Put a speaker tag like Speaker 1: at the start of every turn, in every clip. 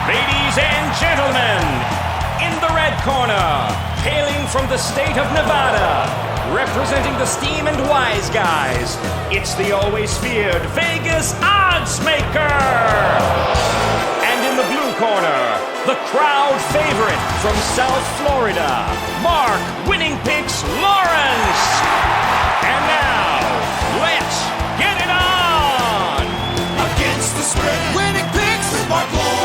Speaker 1: Ladies and gentlemen, in the red corner, hailing from the state of Nevada, representing the Steam and Wise Guys, it's the always feared Vegas Odds Maker! And in the blue corner, the crowd favorite from South Florida, Marc Winning Picks Lawrence! And now, let's get it on!
Speaker 2: Against the spread, Winning Picks with Marc Lawrence.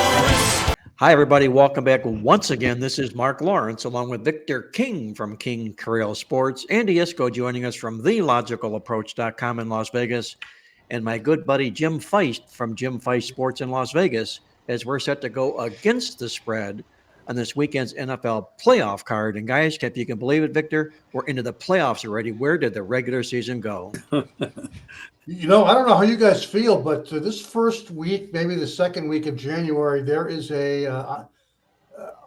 Speaker 3: Hi, everybody. Welcome back once again. This is Marc Lawrence along with Victor King from King Corral Sports, Andy Iskoe joining us from TheLogicalApproach.com in Las Vegas, and my good buddy Jim Feist from Jim Feist Sports in Las Vegas, as we're set to go against the spread on this weekend's NFL playoff card. And guys, if you can believe it, Victor, we're into the playoffs already. Where did the regular season go?
Speaker 4: You know, I don't know how you guys feel, but this first week, maybe the second week of January, there is I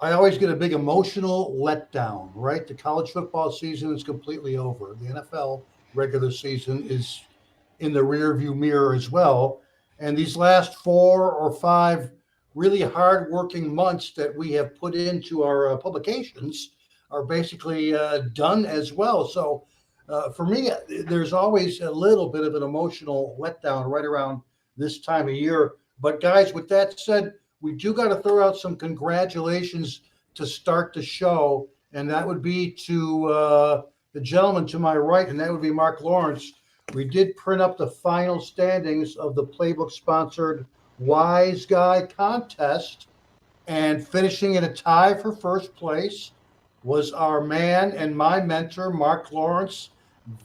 Speaker 4: always get a big emotional letdown, right? The college football season is completely over. The NFL regular season is in the rearview mirror as well. And these last 4 or 5 really hard-working months that we have put into our publications are basically done as well. So for me, there's always a little bit of an emotional letdown right around this time of year. But guys, with that said, we do got to throw out some congratulations to start the show. And that would be to the gentleman to my right, and that would be Marc Lawrence. We did print up the final standings of the Playbook sponsored Wise Guy contest, and finishing in a tie for first place was our man and my mentor, Marc Lawrence.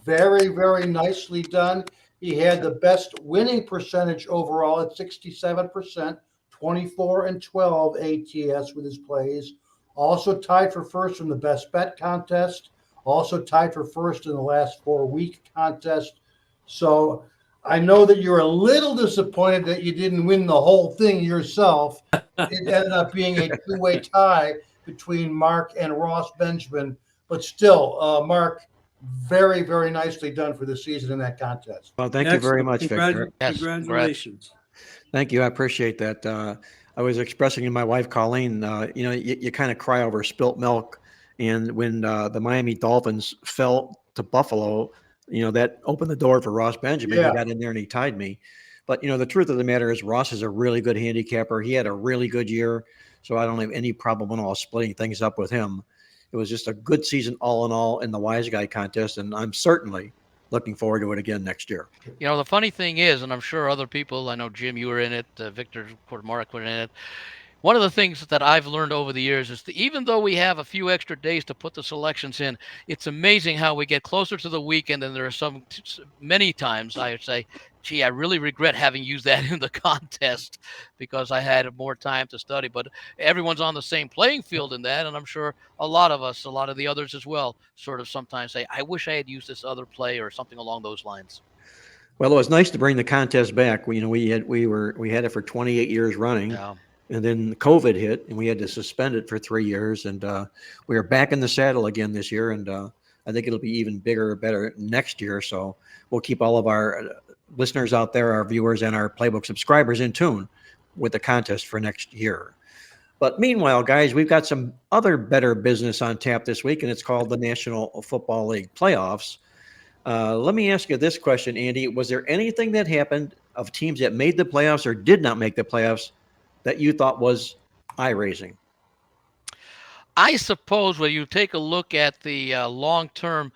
Speaker 4: Very, very nicely done. He had the best winning percentage overall at 67%, 24 and 12 ATS with his plays. Also tied for first in the best bet contest. Also tied for first in the last 4-week contest. So I know that you're a little disappointed that you didn't win the whole thing yourself. It ended up being a 2-way tie between Mark and Ross Benjamin. But still, Mark, very, very nicely done for the season in that contest.
Speaker 3: Well, thank you very much, Victor.
Speaker 5: Congratulations.
Speaker 3: Thank you. I appreciate that. I was expressing to my wife, Colleen, you kind of cry over spilt milk. And when the Miami Dolphins fell to Buffalo, that opened the door for Ross Benjamin.
Speaker 4: Yeah.
Speaker 3: He got in there and he tied me. But, the truth of the matter is Ross is a really good handicapper. He had a really good year, so I don't have any problem at all splitting things up with him. It was just a good season all in all in the Wise Guy contest, and I'm certainly looking forward to it again next year.
Speaker 5: The funny thing is, and I'm sure other people, I know, Jim, you were in it, Victor, Mark were in it. One of the things that I've learned over the years is that even though we have a few extra days to put the selections in, it's amazing how we get closer to the weekend. And there are many times I would say, gee, I really regret having used that in the contest because I had more time to study. But everyone's on the same playing field in that. And I'm sure a lot of the others as well, sort of sometimes say, I wish I had used this other play or something along those lines.
Speaker 3: Well, it was nice to bring the contest back. We had it for 28 years running.
Speaker 5: Yeah.
Speaker 3: And then COVID hit, and we had to suspend it for 3 years. And we are back in the saddle again this year. And I think it'll be even bigger or better next year. So we'll keep all of our listeners out there, our viewers, and our Playbook subscribers in tune with the contest for next year. But meanwhile, guys, we've got some other better business on tap this week, and it's called the National Football League playoffs. Let me ask you this question, Andy. Was there anything that happened of teams that made the playoffs or did not make the playoffs that you thought was eye-raising?
Speaker 5: I suppose when you take a look at the long-term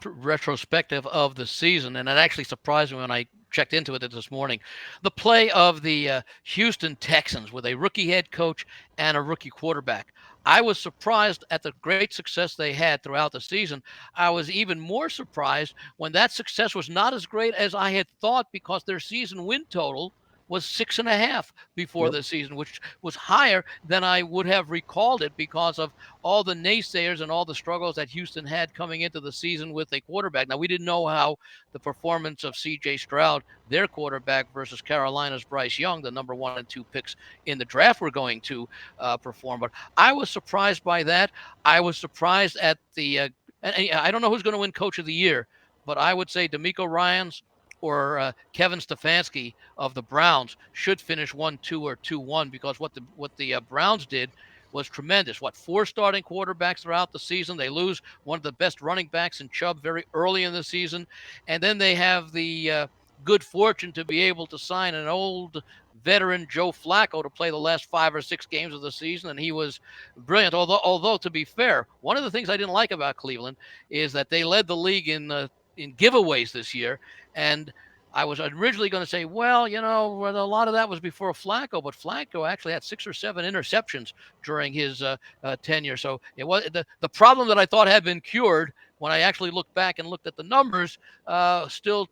Speaker 5: retrospective of the season, and it actually surprised me when I checked into it this morning, the play of the Houston Texans with a rookie head coach and a rookie quarterback. I was surprised at the great success they had throughout the season. I was even more surprised when that success was not as great as I had thought because their season win total was 6.5 before the season, which was higher than I would have recalled it because of all the naysayers and all the struggles that Houston had coming into the season with a quarterback. Now, we didn't know how the performance of C.J. Stroud, their quarterback, versus Carolina's Bryce Young, the number 1 and 2 picks in the draft, were going to perform. But I was surprised by that. I was surprised at the and I don't know who's going to win Coach of the Year, but I would say DeMeco Ryans Kevin Stefanski of the Browns should finish 1-2 or 2-1, because what the Browns did was tremendous. 4 starting quarterbacks throughout the season. They lose one of the best running backs in Chubb very early in the season, and then they have the good fortune to be able to sign an old veteran, Joe Flacco, to play the last 5 or 6 games of the season, and he was brilliant. Although to be fair, one of the things I didn't like about Cleveland is that they led the league in giveaways this year, and I was originally going to say, well, a lot of that was before Flacco, but Flacco actually had 6 or 7 interceptions during his tenure. So it was the problem that I thought had been cured. When I actually looked back and looked at the numbers, still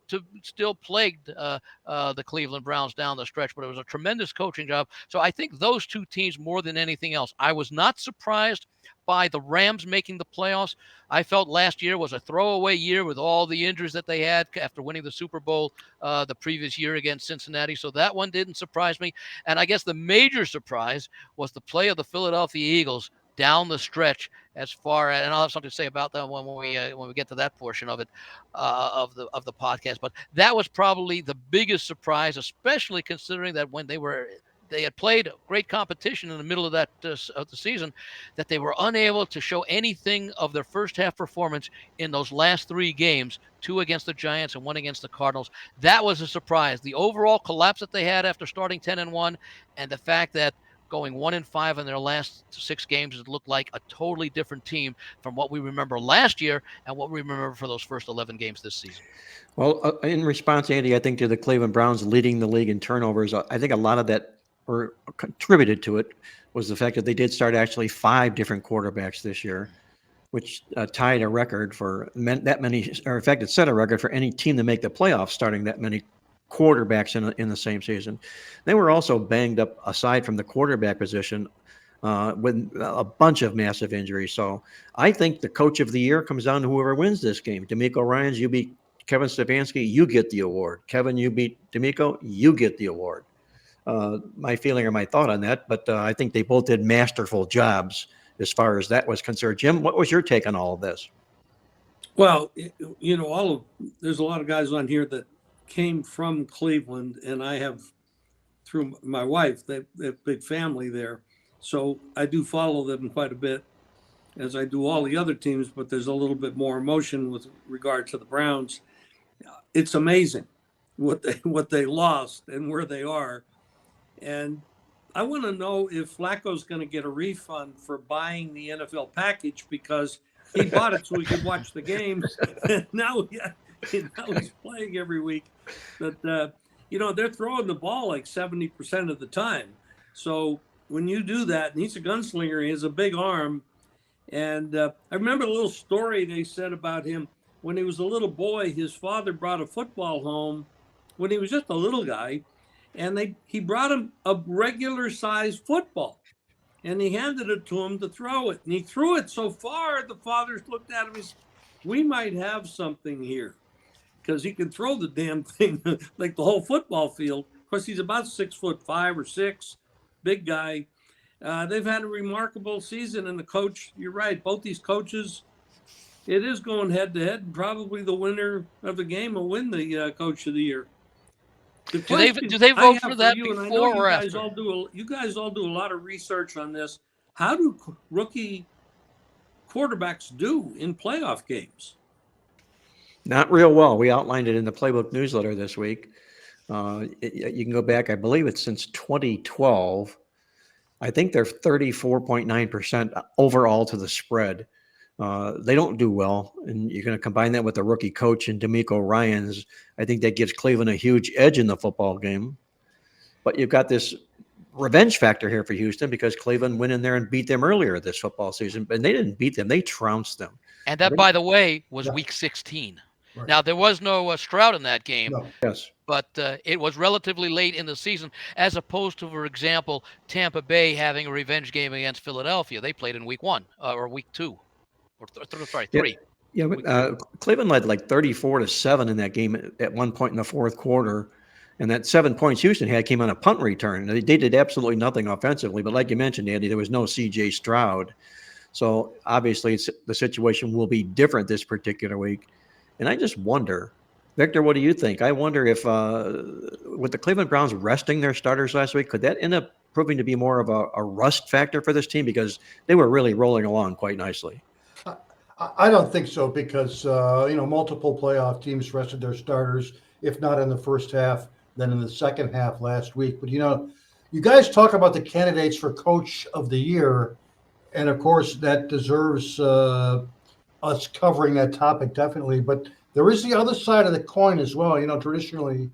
Speaker 5: plagued the Cleveland Browns down the stretch. But it was a tremendous coaching job. So I think those 2 teams, more than anything else, I was not surprised by the Rams making the playoffs. I felt last year was a throwaway year with all the injuries that they had after winning the Super Bowl the previous year against Cincinnati. So that one didn't surprise me. And I guess the major surprise was the play of the Philadelphia Eagles down the stretch, as far as, and I'll have something to say about that when we get to that portion of it, of the podcast. But that was probably the biggest surprise, especially considering that when they had played great competition in the middle of that of the season, that they were unable to show anything of their first half performance in those last 3 games, 2 against the Giants and 1 against the Cardinals. That was a surprise. The overall collapse that they had after starting 10-1, and the fact that going 1-5 in their last 6 games, it looked like a totally different team from what we remember last year and what we remember for those first 11 games this season.
Speaker 3: Well, in response, Andy, I think to the Cleveland Browns leading the league in turnovers, I think a lot of that contributed to it was the fact that they did start actually 5 different quarterbacks this year, which tied a record for that many, or in fact, it set a record for any team to make the playoffs starting that many quarterbacks in the same season. They were also banged up, aside from the quarterback position, with a bunch of massive injuries. So I think the coach of the year comes down to whoever wins this game. DeMeco Ryans, you beat Kevin Stefanski, you get the award. Kevin, you beat DeMeco, you get the award. My feeling or my thought on that, but I think they both did masterful jobs as far as that was concerned. Jim, what was your take on all of this?
Speaker 6: Well, there's a lot of guys on here that came from Cleveland, and I have, through my wife, they have a big family there. So I do follow them quite a bit, as I do all the other teams, but there's a little bit more emotion with regard to the Browns. It's amazing what they lost and where they are. And I want to know if Flacco's going to get a refund for buying the NFL package, because he bought it so he could watch the games. And now he's playing every week. But, they're throwing the ball like 70% of the time. So when you do that, and he's a gunslinger, he has a big arm. And I remember a little story they said about him. When he was a little boy, his father brought a football home when he was just a little guy. And he brought him a regular-sized football. And he handed it to him to throw it. And he threw it so far, the father looked at him and said, we might have something here. Because he can throw the damn thing like the whole football field. Of course, he's about 6'5" or 6", big guy. They've had a remarkable season, and the coach, you're right, both these coaches, it is going head-to-head, and probably the winner of the game will win the Coach of the Year. Do
Speaker 5: they vote for that before or after?
Speaker 6: You guys all do a lot of research on this. How do rookie quarterbacks do in playoff games?
Speaker 3: Not real well. We outlined it in the Playbook newsletter this week. You can go back, I believe it's since 2012. I think they're 34.9% overall to the spread. They don't do well, and you're going to combine that with the rookie coach and DeMeco Ryans. I think that gives Cleveland a huge edge in the football game. But you've got this revenge factor here for Houston, because Cleveland went in there and beat them earlier this football season, but they didn't beat them. They trounced them.
Speaker 5: And that, by the way, was week 16.
Speaker 4: Right.
Speaker 5: Now, there was no Stroud in that game.
Speaker 4: No.
Speaker 3: Yes.
Speaker 5: But it was relatively late in the season, as opposed to, for example, Tampa Bay having a revenge game against Philadelphia. They played in week 1 or week 2. Or 3.
Speaker 3: Yeah, but Cleveland led like 34-7 in that game at one point in the fourth quarter. And that 7 points Houston had came on a punt return. They did absolutely nothing offensively. But like you mentioned, Andy, there was no C.J. Stroud. So obviously the situation will be different this particular week. And I just wonder, Victor, what do you think? I wonder if, with the Cleveland Browns resting their starters last week, could that end up proving to be more of a rust factor for this team because they were really rolling along quite nicely?
Speaker 4: I don't think so because multiple playoff teams rested their starters, if not in the first half, then in the second half last week. But you guys talk about the candidates for Coach of the Year, and of course that deserves us covering that topic definitely. But there is the other side of the coin as well. Traditionally,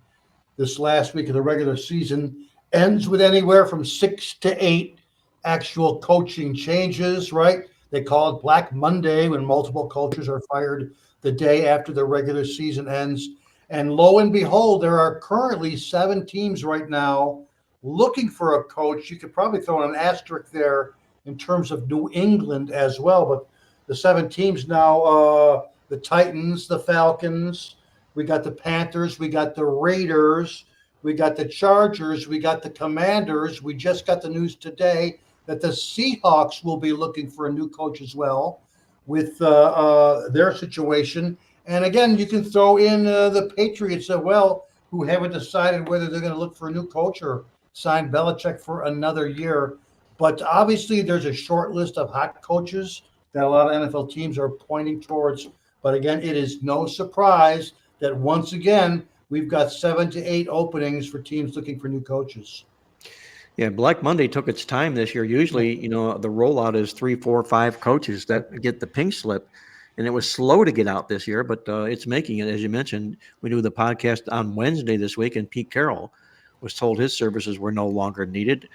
Speaker 4: this last week of the regular season ends with anywhere from 6 to 8 actual coaching changes, right? They call it Black Monday when multiple coaches are fired the day after the regular season ends. And lo and behold, there are currently 7 teams right now looking for a coach. You could probably throw an asterisk there in terms of New England as well. But the 7 teams now, the Titans, the Falcons, we got the Panthers, we got the Raiders, we got the Chargers, we got the Commanders. We just got the news today that the Seahawks will be looking for a new coach as well with their situation. And again, you can throw in the Patriots as well, who haven't decided whether they're going to look for a new coach or sign Belichick for another year. But obviously, there's a short list of hot coaches that a lot of NFL teams are pointing towards. But again, it is no surprise that once again, we've got 7 to 8 openings for teams looking for new coaches.
Speaker 3: Yeah, Black Monday took its time this year. Usually, the rollout is 3, 4, 5 coaches that get the pink slip, and it was slow to get out this year, but it's making it. As you mentioned, we do the podcast on Wednesday this week, and Pete Carroll was told his services were no longer needed.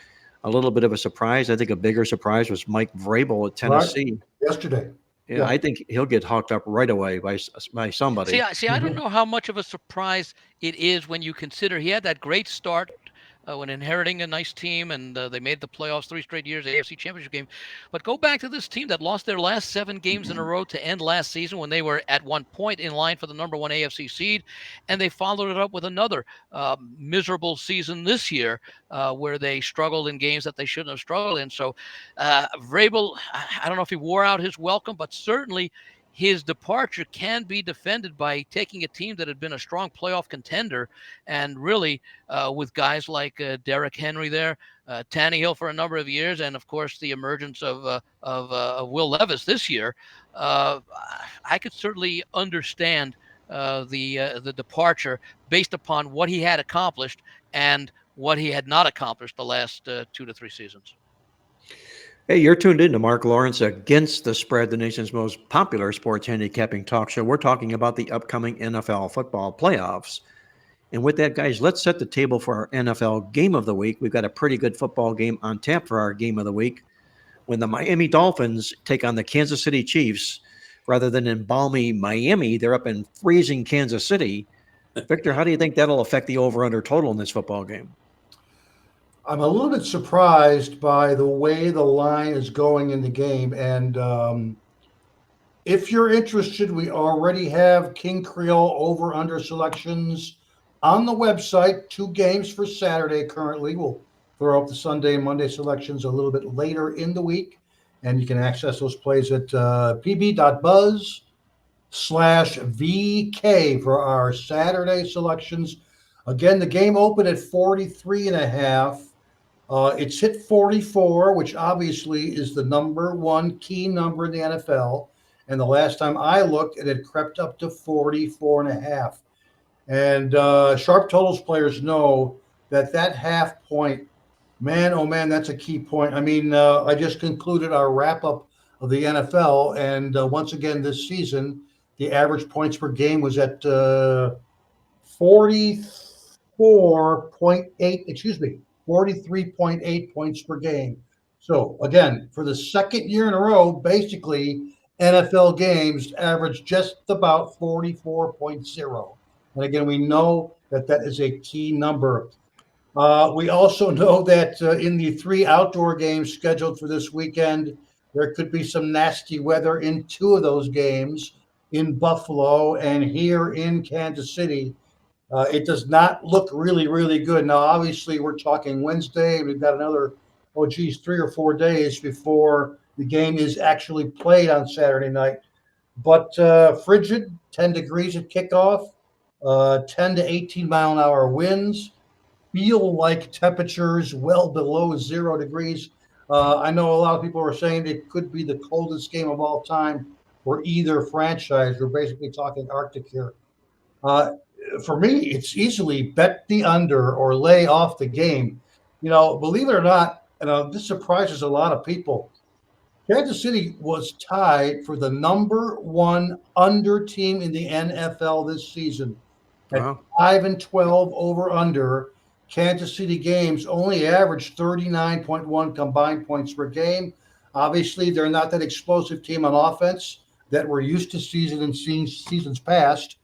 Speaker 3: A little bit of a surprise. I think a bigger surprise was Mike Vrabel at Tennessee.
Speaker 4: Right. Yesterday.
Speaker 3: Yeah, I think he'll get hawked up right away by somebody.
Speaker 5: See, I don't know how much of a surprise it is when you consider he had that great start when inheriting a nice team, and they made the playoffs 3 straight years, AFC Championship game. But go back to this team that lost their last 7 games in a row to end last season when they were at one point in line for the number 1 AFC seed, and they followed it up with another miserable season this year where they struggled in games that they shouldn't have struggled in. So Vrabel, I don't know if he wore out his welcome, but certainly his departure can be defended by taking a team that had been a strong playoff contender and really with guys like Derrick Henry there, Tannehill for a number of years, and of course the emergence of Will Levis this year. I could certainly understand the departure based upon what he had accomplished and what he had not accomplished the last 2 to 3 seasons.
Speaker 3: Hey, you're tuned in to Marc Lawrence Against the Spread, the nation's most popular sports handicapping talk show. We're talking about the upcoming NFL football playoffs. And with that, guys, let's set the table for our NFL game of the week. We've got a pretty good football game on tap for our game of the week. When the Miami Dolphins take on the Kansas City Chiefs, rather than in balmy Miami, they're up in freezing Kansas City. Victor, how do you think that'll affect the over-under total in this football game?
Speaker 4: I'm a little bit surprised by the way the line is going in the game. And if you're interested, we already have King Creole over-under selections on the website. 2 games for Saturday currently. We'll throw up the Sunday and Monday selections a little bit later in the week. And you can access those plays at pb.buzz/VK for our Saturday selections. Again, the game opened at 43.5. It's hit 44, which obviously is the number 1 key number in the NFL. And the last time I looked, it had crept up to 44.5. And sharp totals players know that half point, man, oh man, that's a key point. I mean, I just concluded our wrap-up of the NFL. And once again this season, the average points per game was at 43.8 points per game. So again, for the second year in a row, basically NFL games average just about 44.0. And again, we know that is a key number. We also know that in the 3 outdoor games scheduled for this weekend, there could be some nasty weather in 2 of those games in Buffalo and here in Kansas City. It does not look really, really good. Now, obviously, we're talking Wednesday. We've got another, 3 or 4 days before the game is actually played on Saturday night. But frigid, 10 degrees at kickoff. 10 to 18 mile an hour winds, feel like temperatures well below 0 degrees. I know a lot of people are saying it could be the coldest game of all time for either franchise. We're basically talking Arctic here. Uh, for me, it's easily bet the under or lay off the game. Believe it or not, this surprises a lot of people. Kansas City was tied for the number one under team in the NFL this season at
Speaker 3: Wow.
Speaker 4: 5-12 over under. Kansas City games only averaged 39.1 combined points per game. Obviously, they're not that explosive team on offense that we're used to seasons past.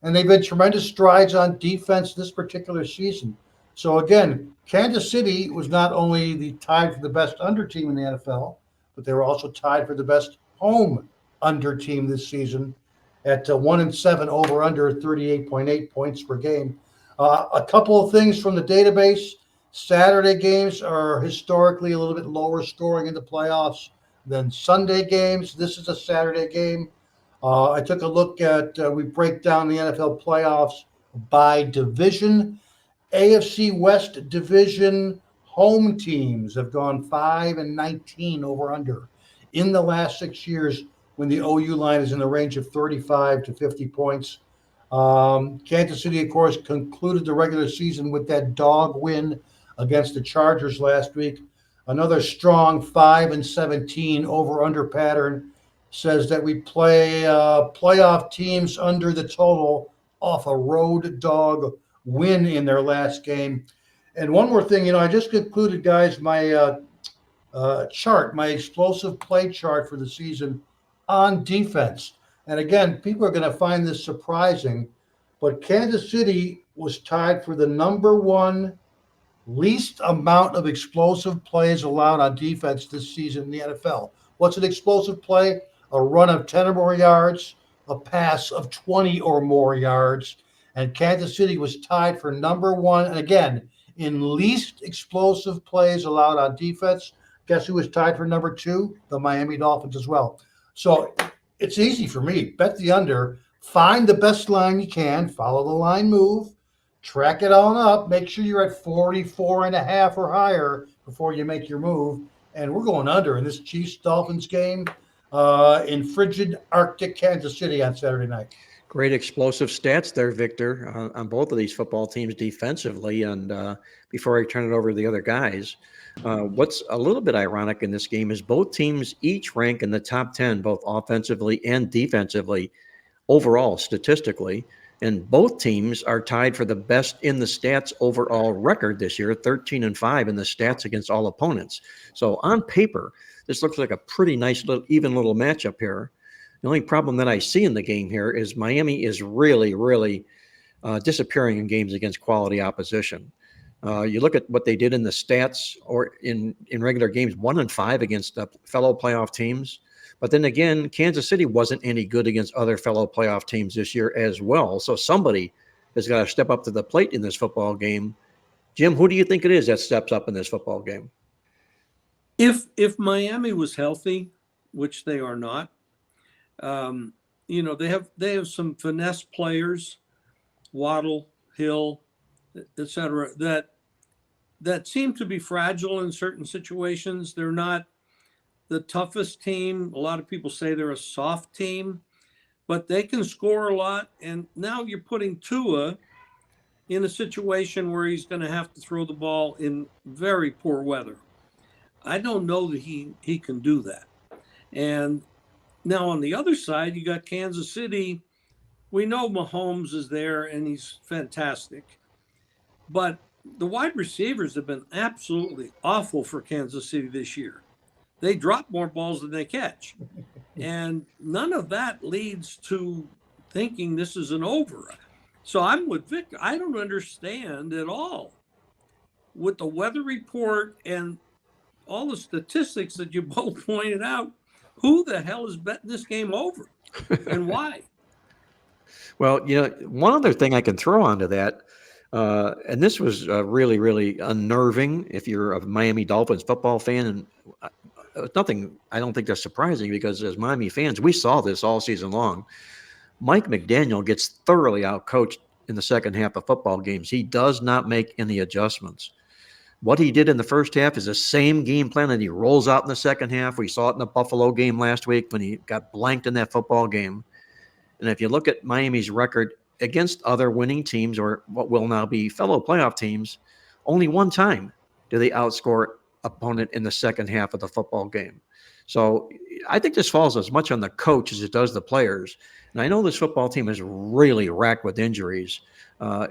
Speaker 4: And they've made tremendous strides on defense this particular season. So again, Kansas City was not only tied for the best under team in the NFL, but they were also tied for the best home under team this season at 1-7 over under 38.8 points per game. A couple of things from the database. Saturday games are historically a little bit lower scoring in the playoffs than Sunday games. This is a Saturday game. I took a look at, we break down the NFL playoffs by division. AFC West division home teams have gone 5-19 over under in the last 6 years when the OU line is in the range of 35 to 50 points. Kansas City, of course, concluded the regular season with that dog win against the Chargers last week. Another strong 5-17 over under pattern says that we play playoff teams under the total off a road dog win in their last game. And one more thing, I just concluded, guys, my chart, my explosive play chart for the season on defense. And again, people are going to find this surprising, but Kansas City was tied for the number one least amount of explosive plays allowed on defense this season in the NFL. What's an explosive play? A run of 10 or more yards, a pass of 20 or more yards. And Kansas City was tied for number one, and again, in least explosive plays allowed on defense. Guess who was tied for number two? The Miami Dolphins as well. So it's easy for me. Bet the under. Find the best line you can. Follow the line move. Track it on up. Make sure you're at 44.5 or higher before you make your move. And we're going under in this Chiefs-Dolphins game in frigid Arctic Kansas City on Saturday night.
Speaker 3: Great explosive stats there, Victor, on both of these football teams defensively. And before I turn it over to the other guys, what's a little bit ironic in this game is both teams each rank in the top 10, both offensively and defensively, overall, statistically. And both teams are tied for the best in the stats overall record this year, 13-5 in the stats against all opponents. So on paper, this looks like a pretty nice, even little matchup here. The only problem that I see in the game here is Miami is really, really disappearing in games against quality opposition. You look at what they did in the stats or in regular games, 1-5 against fellow playoff teams. But then again, Kansas City wasn't any good against other fellow playoff teams this year as well. So somebody has got to step up to the plate in this football game. Jim, who do you think it is that steps up in this football game?
Speaker 6: If Miami was healthy, which they are not, they have some finesse players, Waddle, Hill, etc. that seem to be fragile in certain situations. They're not the toughest team. A lot of people say they're a soft team, but they can score a lot. And now you're putting Tua in a situation where he's going to have to throw the ball in very poor weather. I don't know that he can do that. And now on the other side, you got Kansas City. We know Mahomes is there and he's fantastic, but the wide receivers have been absolutely awful for Kansas City this year. They drop more balls than they catch. And none of that leads to thinking this is an over. So I'm with Victor. I don't understand at all with the weather report and all the statistics that you both pointed out. Who the hell is betting this game over and why?
Speaker 3: Well, one other thing I can throw onto that, and this was really, really unnerving if you're a Miami Dolphins football fan. And nothing, I don't think that's surprising because as Miami fans, we saw this all season long. Mike McDaniel gets thoroughly outcoached in the second half of football games. He does not make any adjustments. What he did in the first half is the same game plan that he rolls out in the second half. We saw it in the Buffalo game last week when he got blanked in that football game. And if you look at Miami's record against other winning teams, or what will now be fellow playoff teams, only one time do they outscore opponent in the second half of the football game. So I think this falls as much on the coach as it does the players. And I know this football team is really racked with injuries.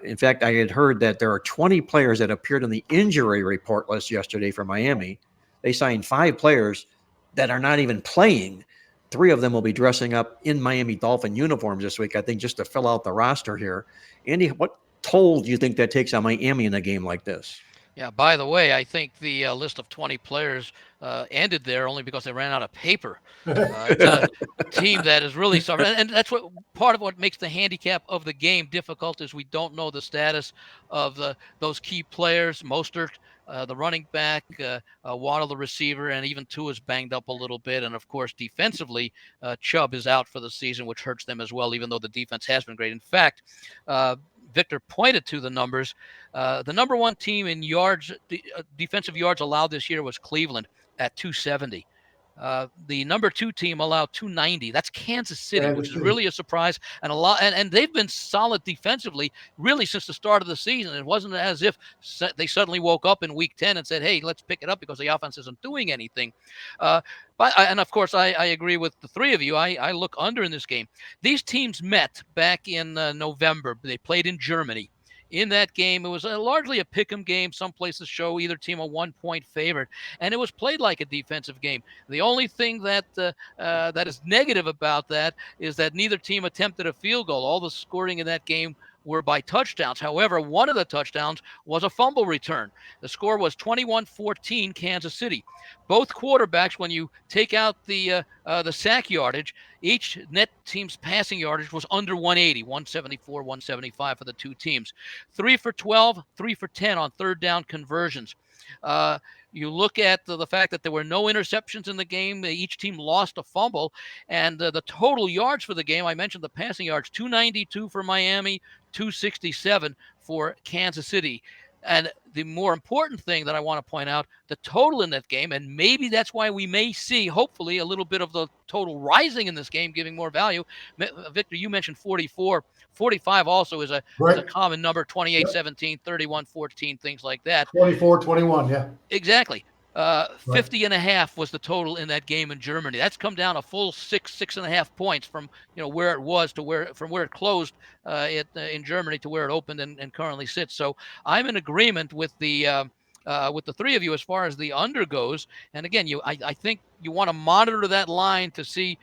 Speaker 3: In fact, I had heard that there are 20 players that appeared on the injury report list yesterday for Miami. They signed 5 players that are not even playing. 3 of them will be dressing up in Miami Dolphin uniforms this week, I think, just to fill out the roster here. Andy, what toll do you think that takes on Miami in a game like this?
Speaker 5: Yeah, by the way, I think the list of 20 players ended there only because they ran out of paper. It's a team that is really suffering. And that's what part of what makes the handicap of the game difficult is we don't know the status of those key players. Mostert, the running back, Waddle, the receiver, and even Tua's banged up a little bit. And, of course, defensively, Chubb is out for the season, which hurts them as well, even though the defense has been great. In fact, Victor pointed to the numbers. The number one team in yards, defensive yards allowed this year was Cleveland at 270. The number 2 team allowed 290. That's Kansas City, which is really a surprise, and a lot. And they've been solid defensively really since the start of the season. It wasn't as if they suddenly woke up in Week 10 and said, "Hey, let's pick it up," because the offense isn't doing anything. And of course, I agree with the 3 of you. I look under in this game. These teams met back in November. They played in Germany. In that game, it was largely a pick'em game. Some places show either team a 1-point favorite, and it was played like a defensive game. The only thing that that is negative about that is that neither team attempted a field goal. All the scoring in that game were by touchdowns. However, one of the touchdowns was a fumble return. The score was 21-14 Kansas City. Both quarterbacks, when you take out the sack yardage, each net team's passing yardage was under 180, 174, 175 for the 2 teams. 3 for 12, 3 for 10 on third down conversions. You look at the fact that there were no interceptions in the game. Each team lost a fumble. And the total yards for the game, I mentioned the passing yards, 292 for Miami, 267 for Kansas City. And the more important thing that I want to point out, the total in that game, and maybe that's why we may see, hopefully, a little bit of the total rising in this game, giving more value. Victor, you mentioned 44. 45 also is a common number, 28-17, 31-14, things like that.
Speaker 4: 24-21, yeah.
Speaker 5: Exactly. 50.5 was the total in that game in Germany. That's come down a full 6.5 points from where it was to where it closed in Germany to where it opened and currently sits. So I'm in agreement with the 3 of you as far as the under goes. And again, I think you want to monitor that line to see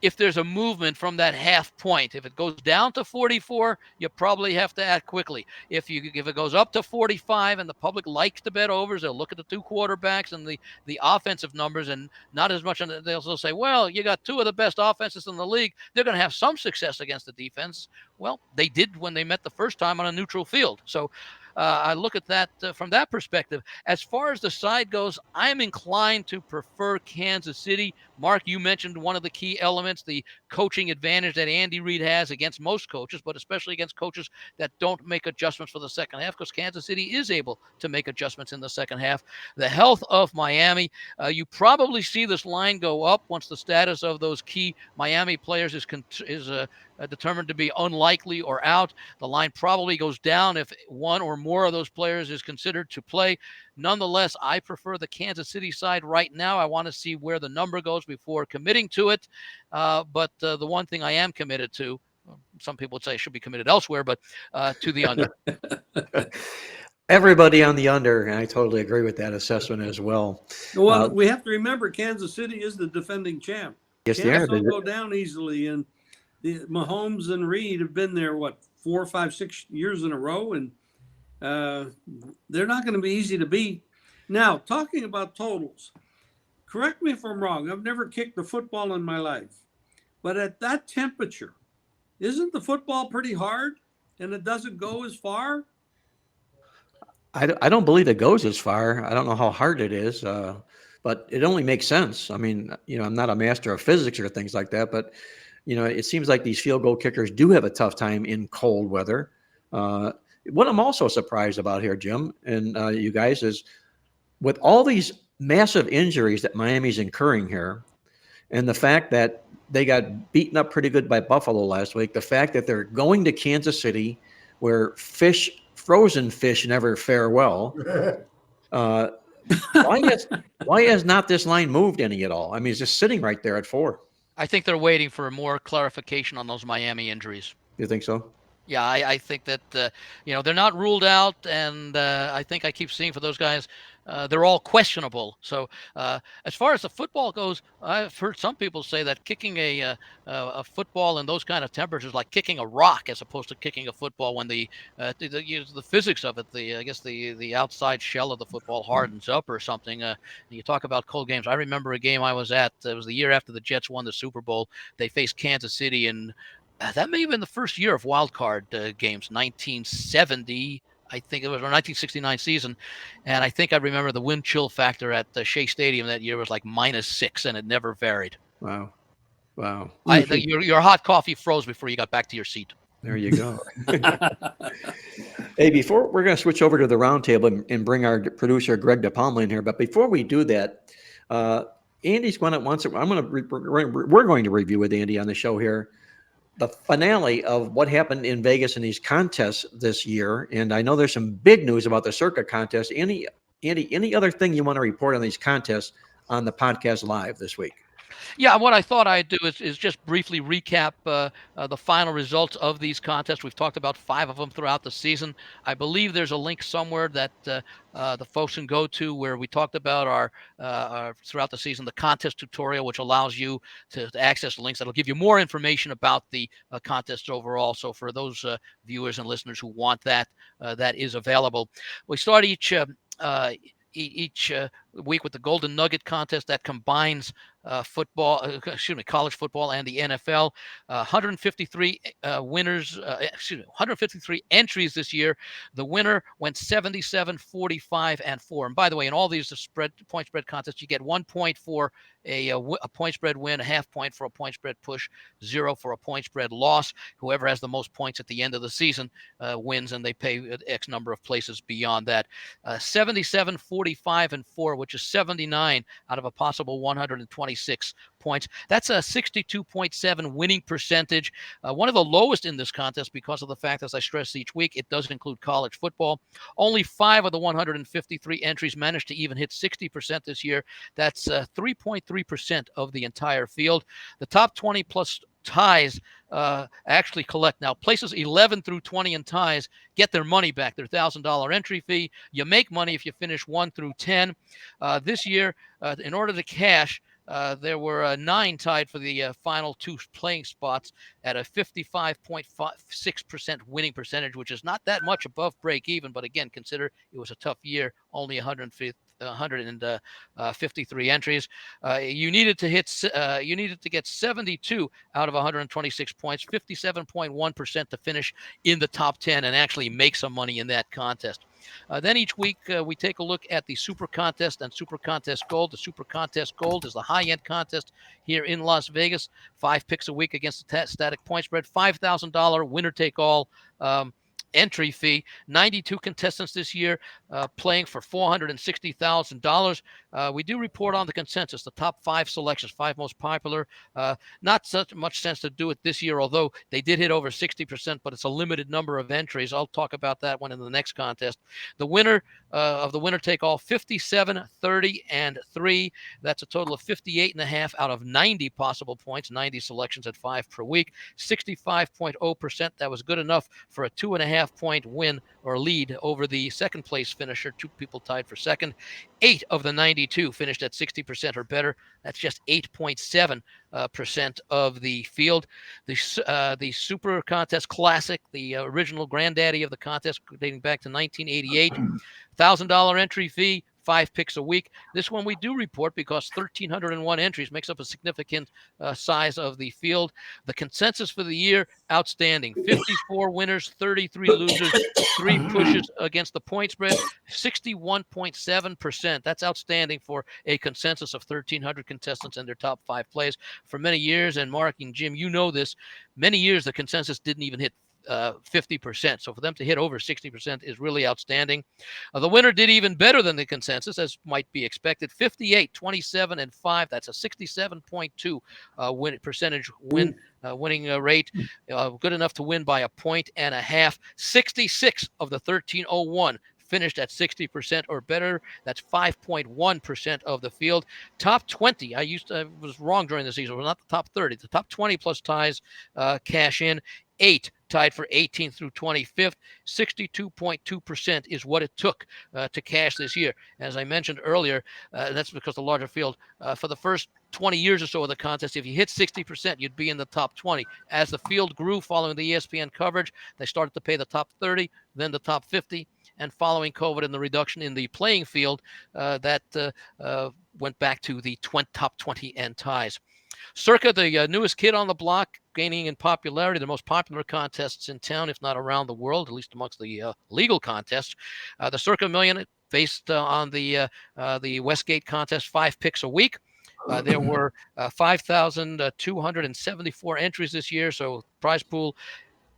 Speaker 5: if there's a movement from that half point. If it goes down to 44, you probably have to act quickly. If it goes up to 45 and the public likes to bet overs, they'll look at the 2 quarterbacks and the offensive numbers and not as much. They'll say, well, you got 2 of the best offenses in the league. They're going to have some success against the defense. Well, they did when they met the first time on a neutral field. So I look at that from that perspective. As far as the side goes, I'm inclined to prefer Kansas City. Mark, you mentioned one of the key elements, the coaching advantage that Andy Reid has against most coaches, but especially against coaches that don't make adjustments for the second half, because Kansas City is able to make adjustments in the second half. The health of Miami, you probably see this line go up once the status of those key Miami players is determined to be unlikely or out. The line probably goes down if one or more of those players is considered to play. Nonetheless, I prefer the Kansas City side right now. I want to see where the number goes before committing to it. But the one thing I am committed to, some people would say I should be committed elsewhere, but to the under.
Speaker 3: Everybody on the under, and I totally agree with that assessment as well.
Speaker 6: Well, we have to remember Kansas City is the defending champ.
Speaker 3: Yes, they
Speaker 6: Kansas
Speaker 3: are.
Speaker 6: don't go down easily, and the Mahomes and Reed have been there 4, 5, 6 years in a row, and they're not going to be easy to beat. Now, talking about totals, correct me if I'm wrong. I've never kicked a football in my life, but at that temperature, isn't the football pretty hard, and it doesn't go as far?
Speaker 3: I don't believe it goes as far. I don't know how hard it is, but it only makes sense. I mean, I'm not a master of physics or things like that, but it seems like these field goal kickers do have a tough time in cold weather. What I'm also surprised about here, Jim, and you guys, is with all these massive injuries that Miami's incurring here, and the fact that they got beaten up pretty good by Buffalo last week, the fact that they're going to Kansas City, where frozen fish never fare well. Why has not this line moved any at all? I mean, it's just sitting right there at 4.
Speaker 5: I think they're waiting for more clarification on those Miami injuries.
Speaker 3: You think so?
Speaker 5: Yeah, I think that they're not ruled out, and I think I keep seeing for those guys, they're all questionable. So as far as the football goes, I've heard some people say that kicking a football in those kind of temperatures is like kicking a rock as opposed to kicking a football when the physics of it, I guess the outside shell of the football hardens up or something. You talk about cold games. I remember a game I was at. It was the year after the Jets won the Super Bowl. They faced Kansas City, and that may have been the first year of wild card games, 1970. I think it was our 1969 season. And I think I remember the wind chill factor at Shea Stadium that year was like -6, and it never varied.
Speaker 3: Wow. Wow.
Speaker 5: Your hot coffee froze before you got back to your seat.
Speaker 3: There you go. Hey, before we're going to switch over to the roundtable and bring our producer Greg DePalma in here, but before we do that, Andy's going to we're going to review with Andy on the show here the finale of what happened in Vegas in these contests this year. And I know there's some big news about the Circa contest. Andy, any other thing you want to report on these contests on the podcast live this week?
Speaker 5: Yeah, what I thought I'd do is just briefly recap the final results of these contests. We've talked about 5 of them throughout the season. I believe there's a link somewhere that the folks can go to where we talked about our throughout the season, the contest tutorial, which allows you to access links that'll give you more information about the contests overall. So for those viewers and listeners who want that, that is available. We start each week with the Golden Nugget contest that combines college football and the NFL. 153 winners, 153 entries this year. The winner went 77, 45, and 4. And by the way, in all these point spread contests, you get 1 point for a point spread win, a half point for a point spread push, 0 for a point spread loss. Whoever has the most points at the end of the season wins, and they pay X number of places beyond that. 77, 45, and 4, which is 79 out of a possible 126 points. That's a 62.7 winning percentage. One of the lowest in this contest because of the fact, as I stress each week, it does include college football. Only 5 of the 153 entries managed to even hit 60% this year. That's 3.3% of the entire field. The top 20 plus ties actually collect. Now, places 11 through 20 in ties get their money back, their $1,000 entry fee. You make money if you finish 1 through 10. This year, in order to cash, there were 9 tied for the final 2 playing spots at a 55.6% winning percentage, which is not that much above break even. But again, consider it was a tough year, only 153 entries. You needed to get 72 out of 126 points, 57.1% to finish in the top 10 and actually make some money in that contest. Then each week we take a look at the Super Contest and Super Contest Gold. The Super Contest Gold is the high-end contest here in Las Vegas. 5 picks a week against the static point spread, $5,000 winner-take-all entry fee. 92 contestants this year playing for $460,000. We do report on the consensus, the top 5 selections, 5 most popular. Not such much sense to do it this year, although they did hit over 60%, but it's a limited number of entries. I'll talk about that one in the next contest. The winner of the winner-take-all, 57, 30, and 3. That's a total of 58.5 out of 90 possible points, 90 selections at 5 per week, 65.0%. That was good enough for a 2.5-point win or lead over the second place finisher, 2 people tied for second. 8 of the 92 finished at 60% or better. That's just 8.7% of the field. The Super Contest Classic, the original granddaddy of the contest, dating back to 1988, $1,000 entry fee, 5 picks a week. This one we do report because 1,301 entries makes up a significant size of the field. The consensus for the year, outstanding. 54 winners, 33 losers, 3 pushes against the point spread, 61.7%. That's outstanding for a consensus of 1,300 contestants and their top 5 plays. For many years, and Mark and Jim, you know this, many years the consensus didn't even hit 50%. So for them to hit over 60% is really outstanding. The winner did even better than the consensus, as might be expected. 58, 27, and 5. That's a 67.2 winning rate. Good enough to win by 1.5 points. 66 of the 1301 finished at 60% or better. That's 5.1% of the field. Top 20. I was wrong during the season. It was not the top 30. The top 20 plus ties cash in. 8 tied for 18th through 25th. 62.2% is what it took to cash this year. As I mentioned earlier, that's because the larger field, for the first 20 years or so of the contest, if you hit 60%, you'd be in the top 20. As the field grew following the ESPN coverage, they started to pay the top 30, then the top 50. And following COVID and the reduction in the playing field, that went back to the top 20 and ties. Circa, the newest kid on the block, gaining in popularity, the most popular contests in town, if not around the world, at least amongst the legal contests. The Circa Million, based on the Westgate contest, 5 picks a week. There were 5,274 entries this year, so prize pool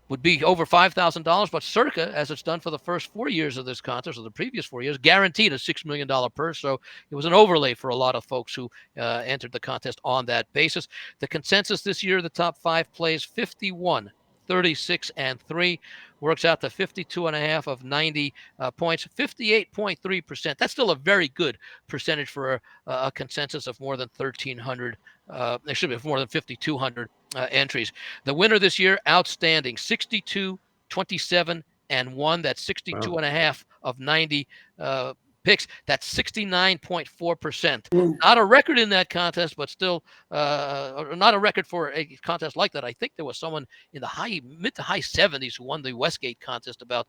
Speaker 5: would be over $5,000, but Circa, as it's done for the first 4 years of this contest, or the previous 4 years, guaranteed a $6 million purse. So it was an overlay for a lot of folks who entered the contest on that basis. The consensus this year, the top 5 plays 51, 36, and 3. Works out to 52.5 of 90 points, 58.3%. That's still a very good percentage for a consensus of more than 1,300. There should be more than 5,200 entries. The winner this year, outstanding, 62, 27, and 1. That's 62.5 of 90 picks. That's 69.4%. Not a record in that contest, but still not a record for a contest like that. I think there was someone in the mid to high 70s who won the Westgate contest about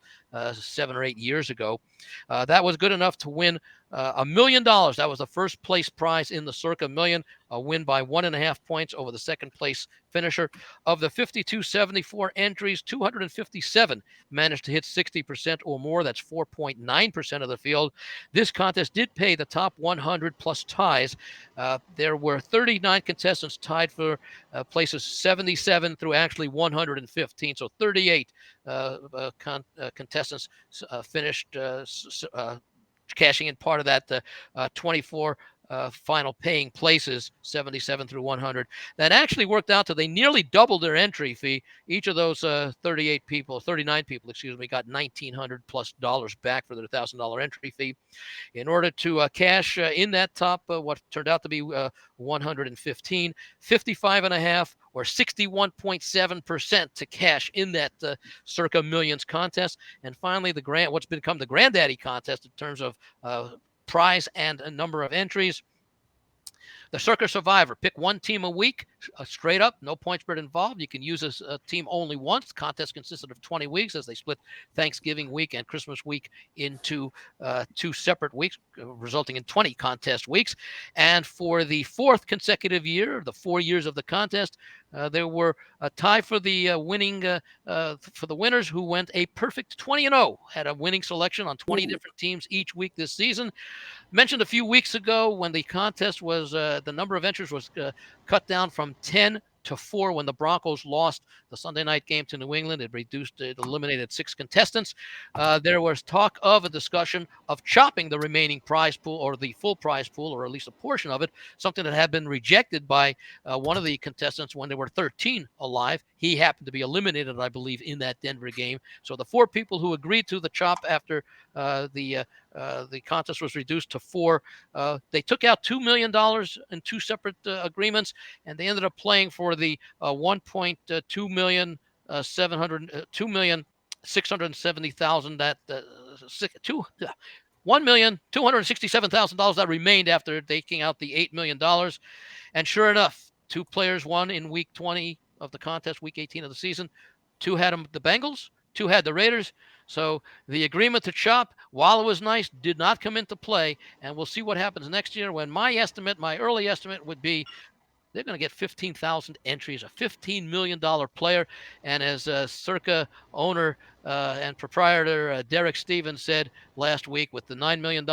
Speaker 5: 7 or 8 years ago. That was good enough to win $1 million. That was the first place prize in the Circa Million, a win by 1.5 points over the second place finisher. Of the 5,274 entries, 257 managed to hit 60% or more. That's 4.9% of the field. This contest did pay the top 100 plus ties. There were 39 contestants tied for places 77 through actually 115. So 38 contestants finished cashing in part of that 24 final paying places, 77 through 100. That actually worked out to they nearly doubled their entry fee. Each of those 39 people, got $1,900 plus back for their $1,000 entry fee. In order to cash in that top, what turned out to be 115, 55.5 or 61.7% to cash in that Circa Millions contest. And finally, what's become the Granddaddy contest in terms of prize and a number of entries. The Circa Survivor, pick one team a week, straight up, no point spread involved. You can use a team only once. The contest consisted of 20 weeks as they split Thanksgiving week and Christmas week into 2 separate weeks, resulting in 20 contest weeks. And for the 4th consecutive year, the 4 years of the contest, there were a tie for the for the winners, who went a perfect 20-0, had a winning selection on 20 different teams each week this season. Mentioned a few weeks ago when the contest was the number of entries was cut down from 10 to 4 when the Broncos lost the Sunday night game to New England. It eliminated 6 contestants. There was talk of a discussion of chopping the remaining prize pool, or the full prize pool, or at least a portion of it, something that had been rejected by one of the contestants when there were 13 alive. He happened to be eliminated, I believe, in that Denver game. So the 4 people who agreed to the chop after the contest was reduced to 4, they took out $2 million in 2 separate agreements, and they ended up playing for the 1.2 million, 2,670,000 that $1,267,000 that remained after taking out the $8 million. And sure enough, 2 players won in week 20 of the contest, week 18 of the season. 2 had the Bengals, 2 had the Raiders. So the agreement to chop, while it was nice, did not come into play. And we'll see what happens next year, when my early estimate would be they're going to get 15,000 entries, a $15 million player. And as Circa owner and proprietor Derek Stevens said last week, with the $9 million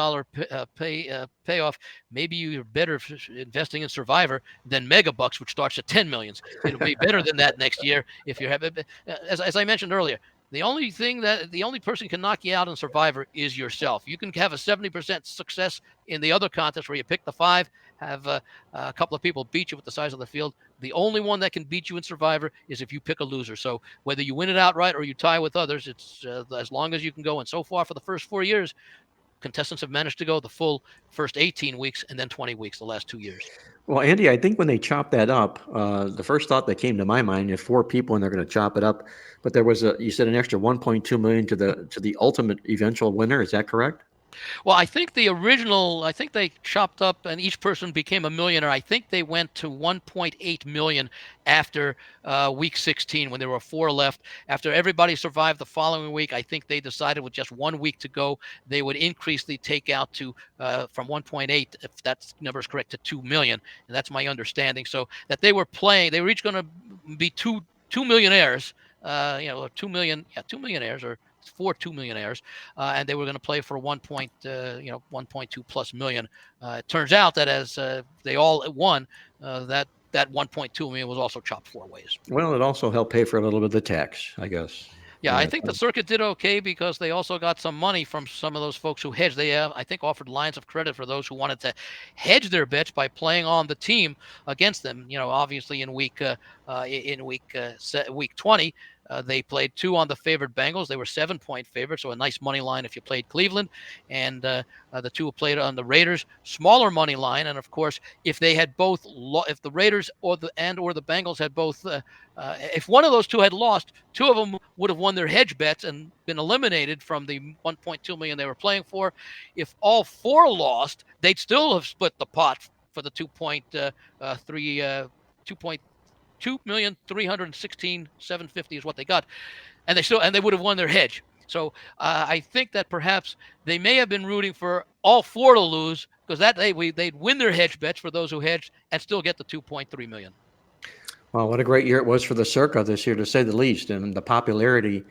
Speaker 5: payoff, maybe you're better investing in Survivor than Megabucks, which starts at 10 millions. It'll be better than that next year if you're having, as I mentioned earlier. The only person who can knock you out in Survivor is yourself. You can have a 70% success in the other contest where you pick the 5, have a couple of people beat you with the size of the field. The only one that can beat you in Survivor is if you pick a loser. So whether you win it outright or you tie with others, it's as long as you can go. And so far for the first 4 years, contestants have managed to go the full first 18 weeks and then 20 weeks the last 2 years.
Speaker 3: Well, Andy, I think when they chopped that up, the first thought that came to my mind, you have 4 people and they're going to chop it up, but there was you said an extra 1.2 million to the ultimate eventual winner. Is that correct?
Speaker 5: Well, I think they chopped up and each person became a millionaire. I think they went to 1.8 million after week 16 when there were 4 left. After everybody survived the following week, I think they decided with just 1 week to go, they would increase the takeout to from 1.8, if that number is correct, to 2 million. And that's my understanding. So that they were each going to be two millionaires, 2 millionaires or 2 millionaires, and they were going to play for 1.2 plus million. It turns out that as they all won, that 1.2 million was also chopped 4 ways.
Speaker 3: Well, it also helped pay for a little bit of the tax, I guess.
Speaker 5: Yeah, I think the circuit did okay because they also got some money from some of those folks who hedged. They, I think, offered lines of credit for those who wanted to hedge their bets by playing on the team against them. Obviously in week 20, they played 2 on the favored Bengals. They were 7-point favorites, so a nice money line if you played Cleveland. And the 2 who played on the Raiders, smaller money line. And of course, if they had both, if the Raiders or the Bengals had both, if one of those 2 had lost, 2 of them would have won their hedge bets and been eliminated from the 1.2 million they were playing for. If all 4 lost, they'd still have split the pot for the 2,316,750 is what they got, and they would have won their hedge. So I think that perhaps they may have been rooting for all 4 to lose because they'd win their hedge bets for those who hedged and still get the 2.3 million.
Speaker 3: Well, what a great year it was for the Circa this year, to say the least. And the popularity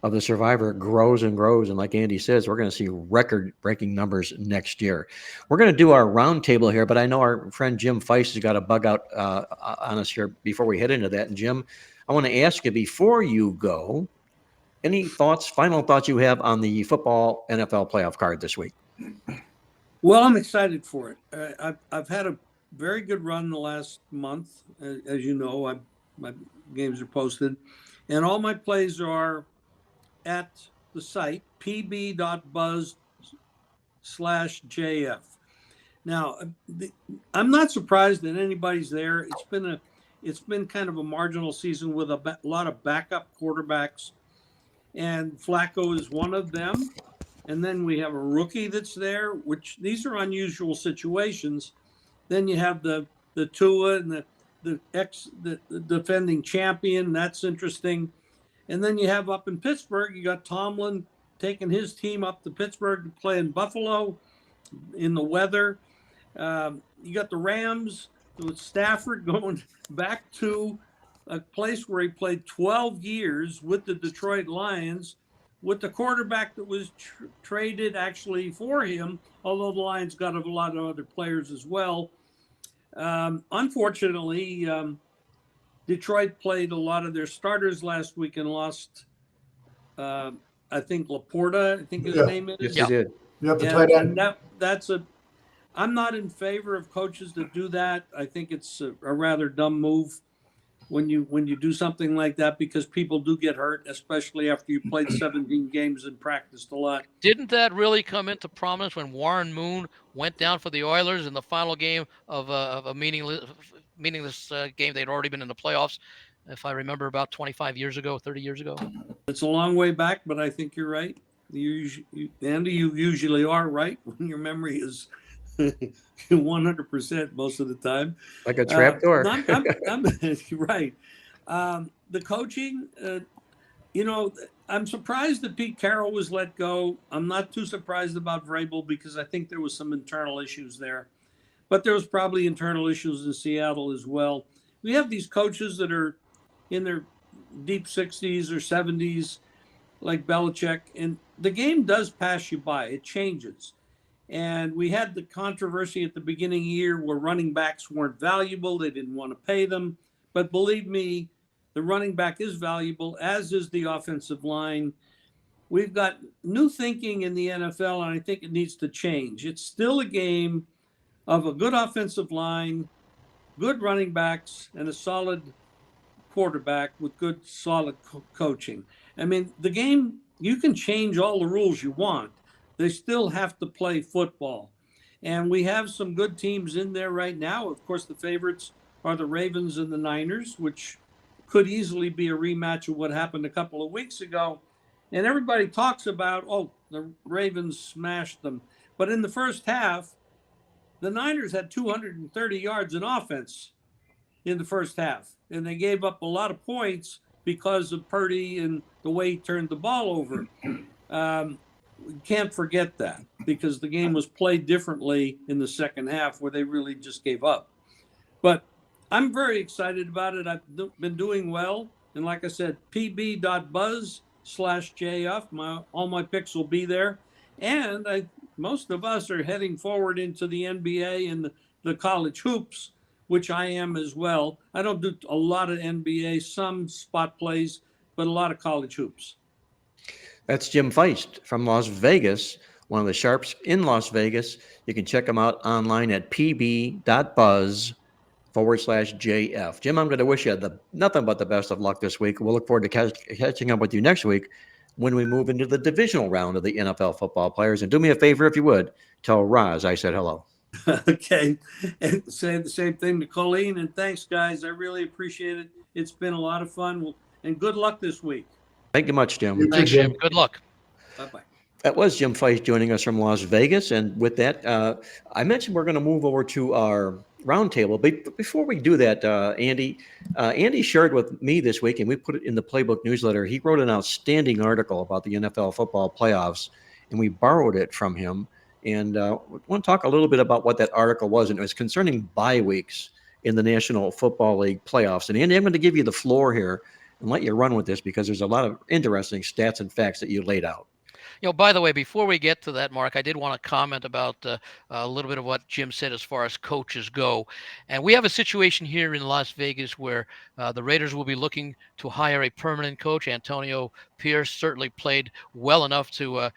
Speaker 3: of the Survivor grows and grows. And like Andy says, we're going to see record-breaking numbers next year. We're going to do our roundtable here, but I know our friend Jim Feist has got a bug out on us here before we head into that. And Jim, I want to ask you, before you go, any final thoughts you have on the football NFL playoff card this week?
Speaker 6: Well, I'm excited for it. I've had a very good run the last month. As you know, my games are posted, and all my plays are at the site pb.buzz/JF. Now, I'm not surprised that anybody's there. It's been kind of a marginal season with a lot of backup quarterbacks, and Flacco is one of them. And then we have a rookie that's there, which these are unusual situations. Then you have the Tua and the defending champion. That's interesting. And then you have up in Pittsburgh, you got Tomlin taking his team up to Pittsburgh to play in Buffalo in the weather. You got the Rams with Stafford going back to a place where he played 12 years with the Detroit Lions, with the quarterback that was traded actually for him, although the Lions got a lot of other players as well. Unfortunately, Detroit played a lot of their starters last week and lost, I think, Laporta, I think his name is.
Speaker 3: Yes, they did.
Speaker 4: Yep, the tight end.
Speaker 6: I'm not in favor of coaches that do that. I think it's a rather dumb move when you do something like that, because people do get hurt, especially after you played 17 games and practiced a lot.
Speaker 5: Didn't that really come into prominence when Warren Moon went down for the Oilers in the final game of a meaningless game? They'd already been in the playoffs, if I remember, about 30 years ago.
Speaker 6: It's a long way back, but I think you're right. Andy, you usually are right when your memory is 100% most of the time.
Speaker 3: Like a trap door.
Speaker 6: I'm right. The coaching, I'm surprised that Pete Carroll was let go. I'm not too surprised about Vrabel because I think there was some internal issues there. but there was probably internal issues in Seattle as well. We have these coaches that are in their deep 60s or 70s, like Belichick, and the game does pass you by. It changes. And we had the controversy at the beginning of the year where running backs weren't valuable. They didn't want to pay them. But believe me, the running back is valuable, as is the offensive line. We've got new thinking in the NFL, and I think it needs to change. It's still a game of a good offensive line, good running backs, and a solid quarterback with good, solid coaching. I mean, the game, you can change all the rules you want. They still have to play football. And we have some good teams in there right now. Of course, the favorites are the Ravens and the Niners, which could easily be a rematch of what happened a couple of weeks ago. And everybody talks about, oh, the Ravens smashed them. But in the first half, the Niners had 230 yards in offense in the first half. And they gave up a lot of points because of Purdy and the way he turned the ball over. We can't forget that, because the game was played differently in the second half where they really just gave up. But I'm very excited about it. I've been doing well. And like I said, pb.buzz/JF, all my picks will be there. And most of us are heading forward into the NBA and the college hoops, which I am as well. I don't do a lot of NBA, some spot plays, but a lot of college hoops.
Speaker 3: That's Jim Feist from Las Vegas, one of the sharps in Las Vegas. You can check him out online at pb.buzz/JF. Jim, I'm going to wish you nothing but the best of luck this week. We'll look forward to catching up with you next week when we move into the divisional round of the NFL football players. And do me a favor, if you would, tell Roz I said hello.
Speaker 6: Okay. And say the same thing to Colleen. And thanks, guys. I really appreciate it. It's been a lot of fun. And good luck this week.
Speaker 3: Thank you much, Jim.
Speaker 5: Thanks, Jim. Good luck.
Speaker 6: Bye-bye.
Speaker 3: That was Jim Feist joining us from Las Vegas. And with that, I mentioned we're going to move over to our roundtable. But before we do that, Andy shared with me this week, and we put it in the Playbook newsletter. He wrote an outstanding article about the NFL football playoffs, and we borrowed it from him. And I want to talk a little bit about what that article was. And it was concerning bye weeks in the National Football League playoffs. And Andy, I'm going to give you the floor here and let you run with this, because there's a lot of interesting stats and facts that you laid out.
Speaker 5: You know, by the way, before we get to that, Mark, I did want to comment about a little bit of what Jim said as far as coaches go. And we have a situation here in Las Vegas where the Raiders will be looking to hire a permanent coach. Antonio Pierce certainly played well enough to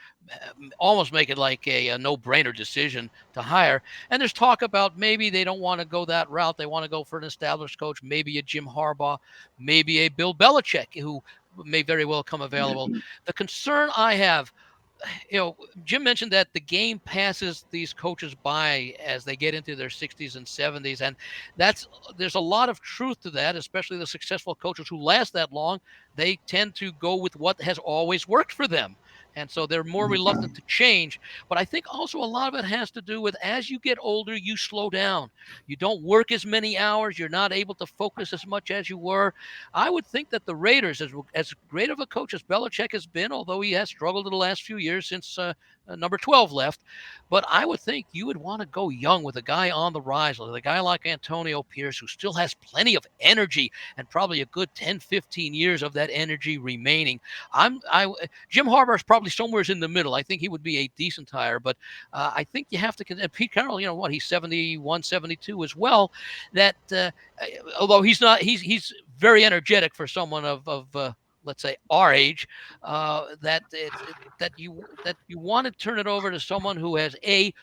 Speaker 5: almost make it like a no-brainer decision to hire. And there's talk about maybe they don't want to go that route. They want to go for an established coach, maybe a Jim Harbaugh, maybe a Bill Belichick, who may very well come available. The concern I have, Jim mentioned that the game passes these coaches by as they get into their 60s and 70s. And there's a lot of truth to that, especially the successful coaches who last that long. They tend to go with what has always worked for them. And so they're more reluctant to change. But I think also a lot of it has to do with, as you get older, you slow down. You don't work as many hours. You're not able to focus as much as you were. I would think that the Raiders, as great of a coach as Belichick has been, although he has struggled in the last few years since number 12 left, but I would think you would want to go young with a guy on the rise, with a guy like Antonio Pierce, who still has plenty of energy and probably a good 10, 15 years of that energy remaining. Jim Harbaugh is probably somewhere in the middle. I think he would be a decent hire, but I think you have to, and Pete Carroll, he's 71, 72 as well, that although he's very energetic for someone of let's say our age, that you want to turn it over to someone who has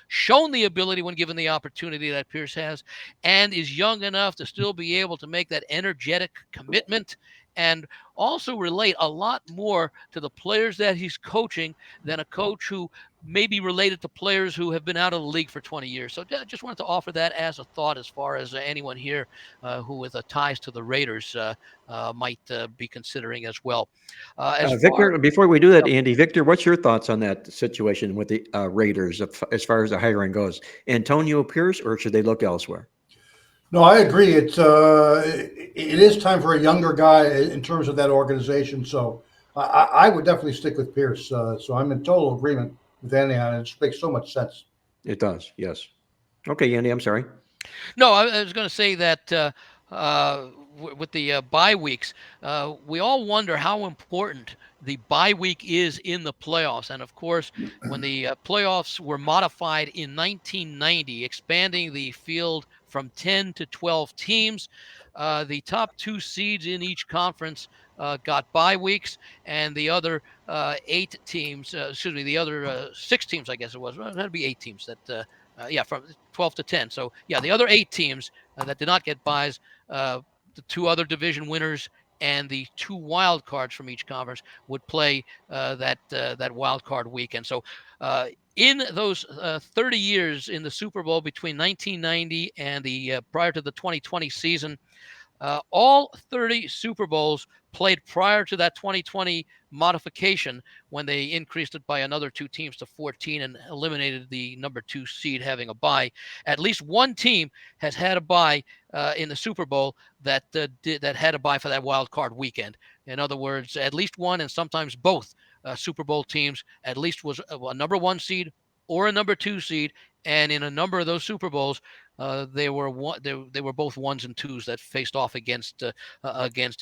Speaker 5: shown the ability when given the opportunity that Pierce has, and is young enough to still be able to make that energetic commitment and also relate a lot more to the players that he's coaching than a coach who may be related to players who have been out of the league for 20 years. So I just wanted to offer that as a thought, as far as anyone here who with ties to the Raiders might be considering as well.
Speaker 3: Victor, before we do that, Andy, Victor, what's your thoughts on that situation with the Raiders as far as the hiring goes? Antonio Pierce, or should they look elsewhere?
Speaker 4: No, I agree. It is time for a younger guy in terms of that organization. So I would definitely stick with Pierce. So I'm in total agreement with Andy on it. It just makes so much sense.
Speaker 3: It does, yes. Okay, Andy, I'm sorry.
Speaker 5: No, I was going to say that with the bye weeks, we all wonder how important the bye week is in the playoffs. And of course, when the playoffs were modified in 1990, expanding the field from 10 to 12 teams, the top two seeds in each conference got bye weeks, and the other the other 6 teams, I guess it was. Well, that'd be 8 teams from 12 to 10. So, yeah, the other 8 teams that did not get buys, the two other division winners and the 2 wild cards from each conference would play that wild card weekend. So, in those 30 years in the Super Bowl between 1990 and the prior to the 2020 season, all 30 Super Bowls played prior to that 2020 modification when they increased it by another 2 teams to 14 and eliminated the number 2 seed having a bye. At least one team has had a bye in the Super Bowl that had a bye for that wild card weekend. In other words, at least one and sometimes both Super Bowl teams at least was a number 1 seed or a number 2 seed, and in a number of those Super Bowls, they were both 1s and 2s that faced off against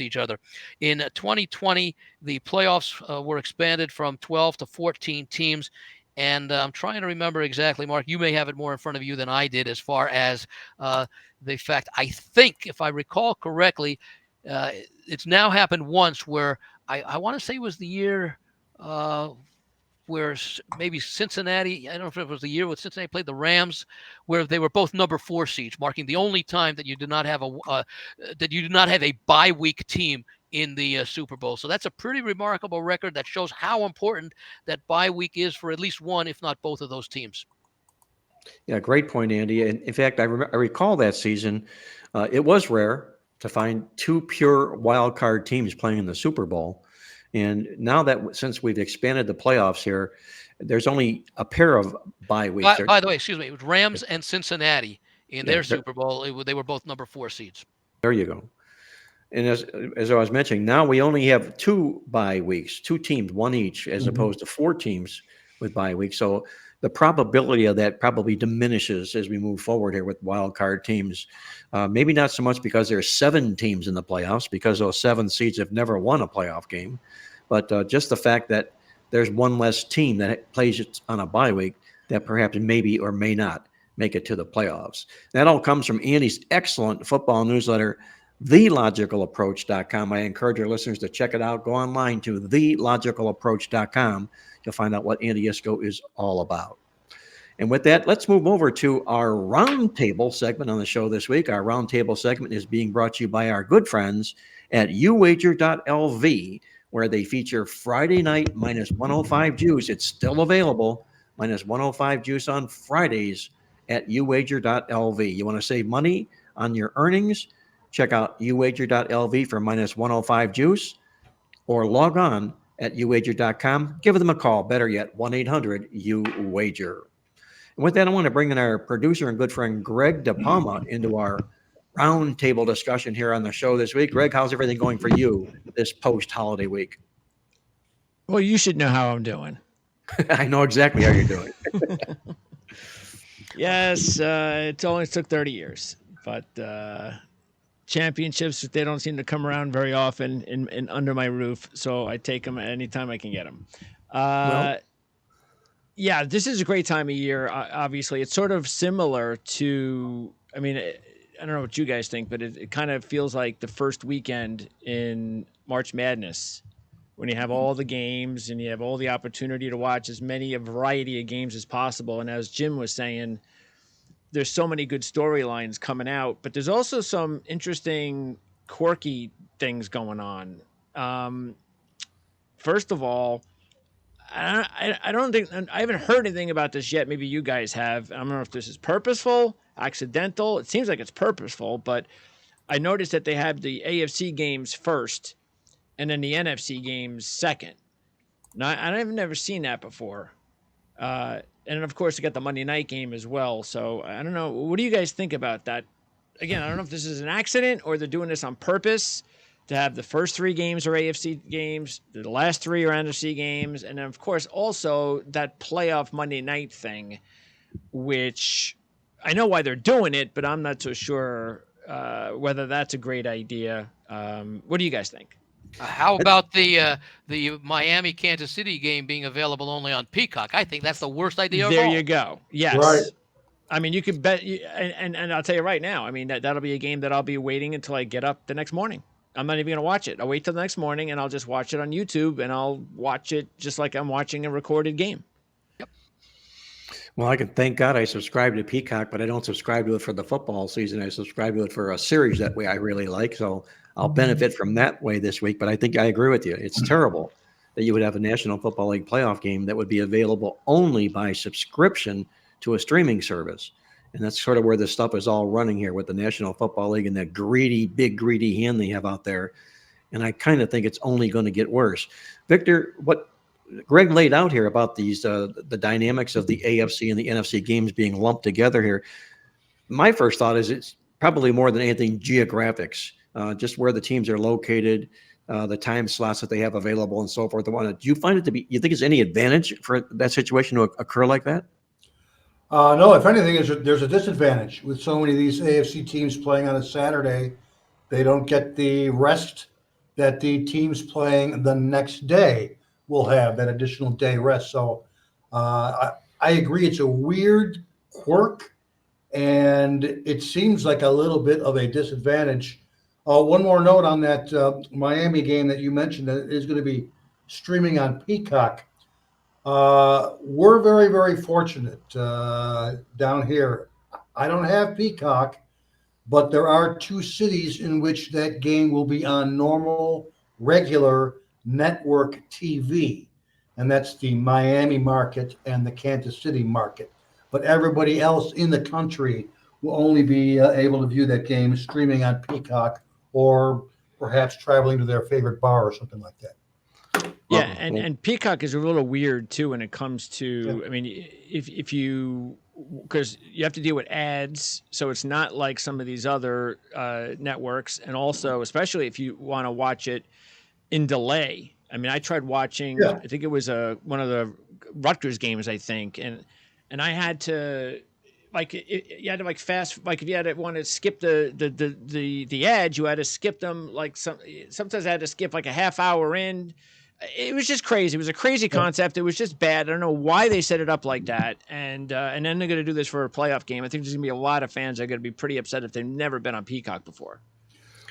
Speaker 5: each other. In 2020, the playoffs were expanded from 12 to 14 teams, and I'm trying to remember exactly. Mark, you may have it more in front of you than I did, as far as the fact. I think, if I recall correctly, it's now happened once where I want to say it was the year. Where maybe Cincinnati, I don't know if it was the year when Cincinnati played the Rams, where they were both number 4 seeds, marking the only time that you did not have a bye week team in the Super Bowl. So that's a pretty remarkable record that shows how important that bye week is for at least one, if not both of those teams.
Speaker 3: Yeah, great point, Andy. And in fact, I recall that season, it was rare to find 2 pure wild card teams playing in the Super Bowl. And now that since we've expanded the playoffs here, there's only a pair of bye weeks.
Speaker 5: By the way, excuse me, it was Rams and Cincinnati in their Super Bowl. They were both number 4 seeds.
Speaker 3: There you go. And as I was mentioning, now we only have 2 bye weeks, 2 teams, 1 each, as opposed to 4 teams with bye weeks. So the probability of that probably diminishes as we move forward here with wild card teams. Maybe not so much because there's 7 teams in the playoffs, because those 7 seeds have never won a playoff game, but just the fact that there's 1 less team that plays it on a bye week that perhaps maybe or may not make it to the playoffs. That all comes from Andy's excellent football newsletter, TheLogicalApproach.com. I encourage our listeners to check it out. Go online to TheLogicalApproach.com. You'll find out what Andy Iskoe is all about. And with that, let's move over to our Roundtable segment on the show this week. Our Roundtable segment is being brought to you by our good friends at uwager.lv, where they feature Friday night minus 105 juice. It's still available, minus 105 juice on Fridays at uwager.lv. You want to save money on your earnings? Check out uwager.lv for minus 105 juice, or log on at uwager.com. Give them a call. Better yet, 1-800-UWAGER. And with that, I want to bring in our producer and good friend Greg DePalma into our roundtable discussion here on the show this week. Greg, how's everything going for you this post-holiday week?
Speaker 7: Well, you should know how I'm doing.
Speaker 3: I know exactly how you're doing.
Speaker 7: Yes, it only took 30 years, but championships, they don't seem to come around very often in under my roof, so I take them anytime I can get them. Yeah, this is a great time of year. Obviously, it's sort of similar to, I mean, I don't know what you guys think, but it kind of feels like the first weekend in March Madness, when you have all the games and you have all the opportunity to watch as many a variety of games as possible. And as Jim was saying, there's so many good storylines coming out, but there's also some interesting, quirky things going on. First of all, I don't think, I haven't heard anything about this yet. Maybe you guys have. I don't know if this is purposeful, accidental. It seems like it's purposeful, but I noticed that they have the AFC games first and then the NFC games second. Now, I've never seen that before. And of course, you got the Monday night game as well. So I don't know. What do you guys think about that? Again, I don't know if this is an accident or they're doing this on purpose to have the first 3 games are AFC games, the last 3 are NFC games, and then, of course, also that playoff Monday night thing, which I know why they're doing it, but I'm not so sure whether that's a great idea. What do you guys think?
Speaker 5: How about the Miami Kansas City game being available only on Peacock? I think that's the worst idea of
Speaker 7: There
Speaker 5: all.
Speaker 7: you go. Yes.
Speaker 4: Right.
Speaker 7: I mean, you could bet, and I'll tell you right now. I mean, that'll be a game that I'll be waiting until I get up the next morning. I'm not even going to watch it. I'll wait till the next morning, and I'll just watch it on YouTube, and I'll watch it just like I'm watching a recorded game.
Speaker 3: Well, I can thank God I subscribe to Peacock, but I don't subscribe to it for the football season. I subscribe to it for a series that way I really like. So I'll benefit from that way this week. But I think I agree with you. It's terrible that you would have a National Football League playoff game that would be available only by subscription to a streaming service. And that's sort of where this stuff is all running here with the National Football League and that big greedy hand they have out there. And I kind of think it's only going to get worse. Victor, what Greg laid out here about these the dynamics of the AFC and the NFC games being lumped together here. My first thought is it's probably more than anything geographics, just where the teams are located, the time slots that they have available, and so forth. Do you find it to be? You think it's any advantage for that situation to occur like that?
Speaker 4: No, if anything, there's a disadvantage with so many of these AFC teams playing on a Saturday. They don't get the rest that the teams playing the next day will have, that additional day rest. So I agree, it's a weird quirk, and it seems like a little bit of a disadvantage. One more note on that Miami game that you mentioned that is going to be streaming on Peacock. We're very, very fortunate down here. I don't have Peacock, but there are two cities in which that game will be on normal, regular network TV, and that's the Miami market and the Kansas City market. But everybody else in the country will only be able to view that game streaming on Peacock or perhaps traveling to their favorite bar or something like that.
Speaker 7: Yeah, and Peacock is a little weird too when it comes to. I mean, if you, because you have to deal with ads, so it's not like some of these other networks, and also especially if you want to watch it in delay. I mean, I tried watching.
Speaker 4: Yeah.
Speaker 7: I think it was one of the Rutgers games, I think, and I had to. You had to fast. Like if you had to want to skip the ads, you had to skip them. Sometimes I had to skip like a half hour in. It was just crazy. It was a crazy concept. It was just bad. I don't know why they set it up like that. And then they're going to do this for a playoff game. I think there's going to be a lot of fans that are going to be pretty upset if they've never been on Peacock before.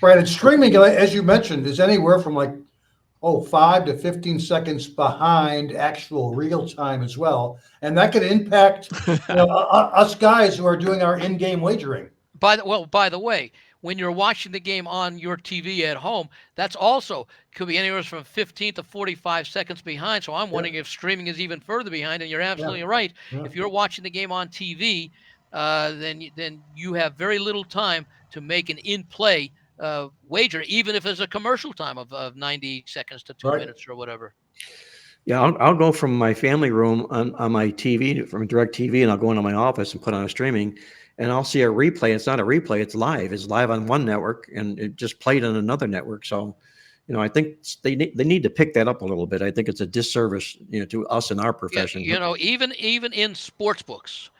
Speaker 4: Right, and streaming, as you mentioned, is anywhere from 5 to 15 seconds behind actual real time as well, and that could impact us guys who are doing our in-game wagering.
Speaker 5: By the way, when you're watching the game on your TV at home, that's also could be anywhere from 15 to 45 seconds behind. So I'm wondering if streaming is even further behind. And you're absolutely right. Yeah. If you're watching the game on TV, then you have very little time to make an in-play wager, even if it's a commercial time of 90 seconds to 2 minutes or whatever.
Speaker 3: Yeah, I'll go from my family room on my TV, from direct TV, and I'll go into my office and put on a streaming, and I'll see a replay. It's not a replay, it's live. It's live on one network, and it just played on another network. So, I think they need to pick that up a little bit. I think it's a disservice, to us in our profession.
Speaker 5: Even in sports books,